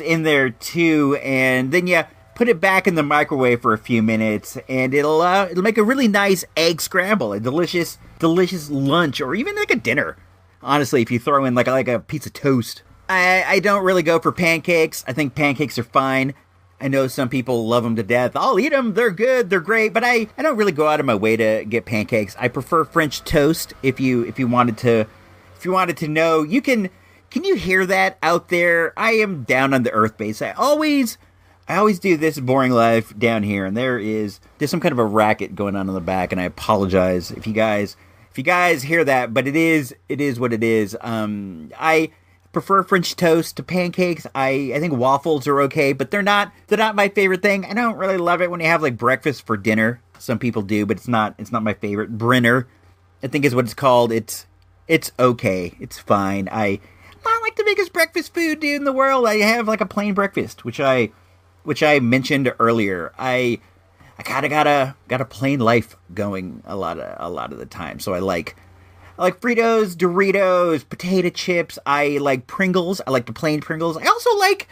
in there too, and then you put it back in the microwave for a few minutes, and it'll make a really nice egg scramble, a delicious lunch, or even like a dinner. Honestly, if you throw in like a piece of toast. I don't really go for pancakes. I think pancakes are fine. I know some people love them to death. I'll eat them. They're good. They're great. But I don't really go out of my way to get pancakes. I prefer French toast. If you wanted to know, can you hear that out there? I am down on the earth base. I always do this boring life down here, and there's some kind of a racket going on in the back, and I apologize if you guys hear that, but it is what it is. I prefer French toast to pancakes. I think waffles are okay, but they're not my favorite thing. I don't really love it when you have like breakfast for dinner. Some people do, but it's not my favorite. Brinner, I think is what it's called. It's okay. It's fine. I'm not like the biggest breakfast food dude in the world. I have like a plain breakfast, which I mentioned earlier. I kind of got a plain life going a lot of the time. So I like Fritos, Doritos, potato chips. I like Pringles. I like the plain Pringles. I also like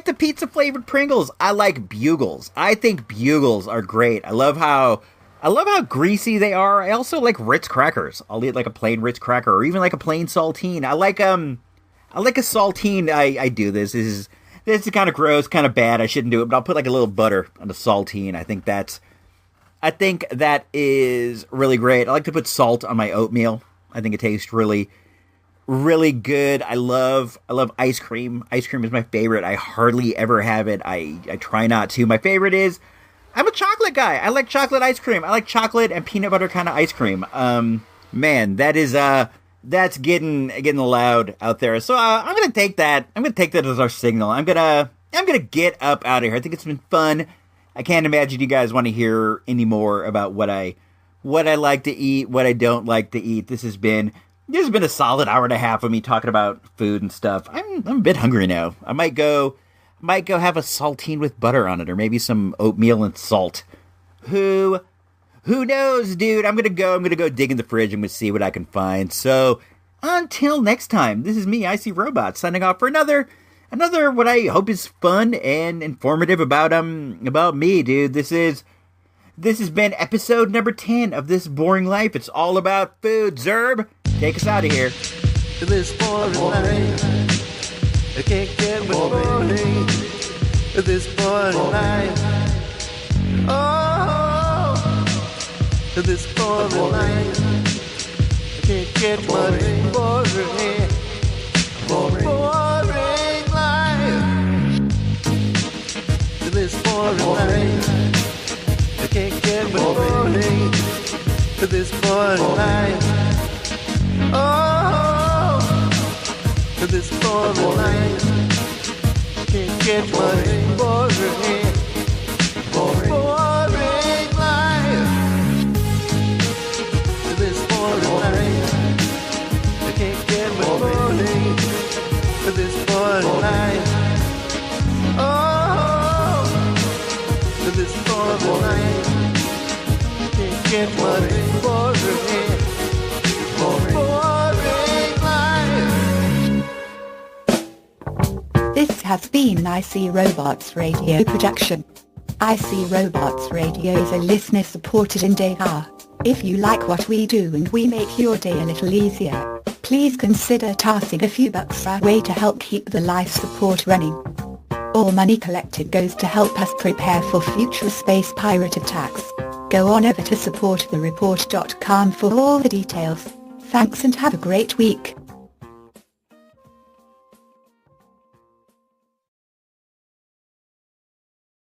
the pizza flavored Pringles. I like Bugles. I think Bugles are great. I love how greasy they are. I also like Ritz crackers. I'll eat like a plain Ritz cracker, or even like a plain saltine. I like a saltine. I do this. This is kind of gross, kind of bad. I shouldn't do it, but I'll put like a little butter on the saltine. I think that is really great. I like to put salt on my oatmeal. I think it tastes really, really good. I love ice cream. Ice cream is my favorite. I hardly ever have it. I try not to. My favorite is, I'm a chocolate guy. I like chocolate ice cream. I like chocolate and peanut butter kind of ice cream. Man, that's getting loud out there. So I'm gonna take that. I'm gonna take that as our signal. I'm gonna get up out of here. I think it's been fun. I can't imagine you guys want to hear any more about what I like to eat, what I don't like to eat. This has been This has been a solid hour and a half of me talking about food and stuff. I'm a bit hungry now. I might go have a saltine with butter on it, or maybe some oatmeal and salt. Who knows, dude? I'm gonna go dig in the fridge. I'm gonna see what I can find. So until next time, this is me, ISRobots, signing off for another what I hope is fun and informative about me, dude. This has been episode number 10 of This Boring Life. It's all about food. Zerb, take us out of here. This boring life, I can't get much boring. This boring life, oh, this boring life, I can't get much boring. Boring life, this boring life, I can't get much boring. This boring life, oh, this boring life, can't get much boring. Boring life, this boring life, I can't get much boring. This boring life, oh, this boring life, can't get much boring. This has been an ISRobots radio production. ISRobots Radio is a listener-supported endeavor. If you like what we do and we make your day a little easier, please consider tossing a few bucks our way to help keep the life support running. All money collected goes to help us prepare for future space pirate attacks. Go on over to supportthereport.com for all the details. Thanks and have a great week.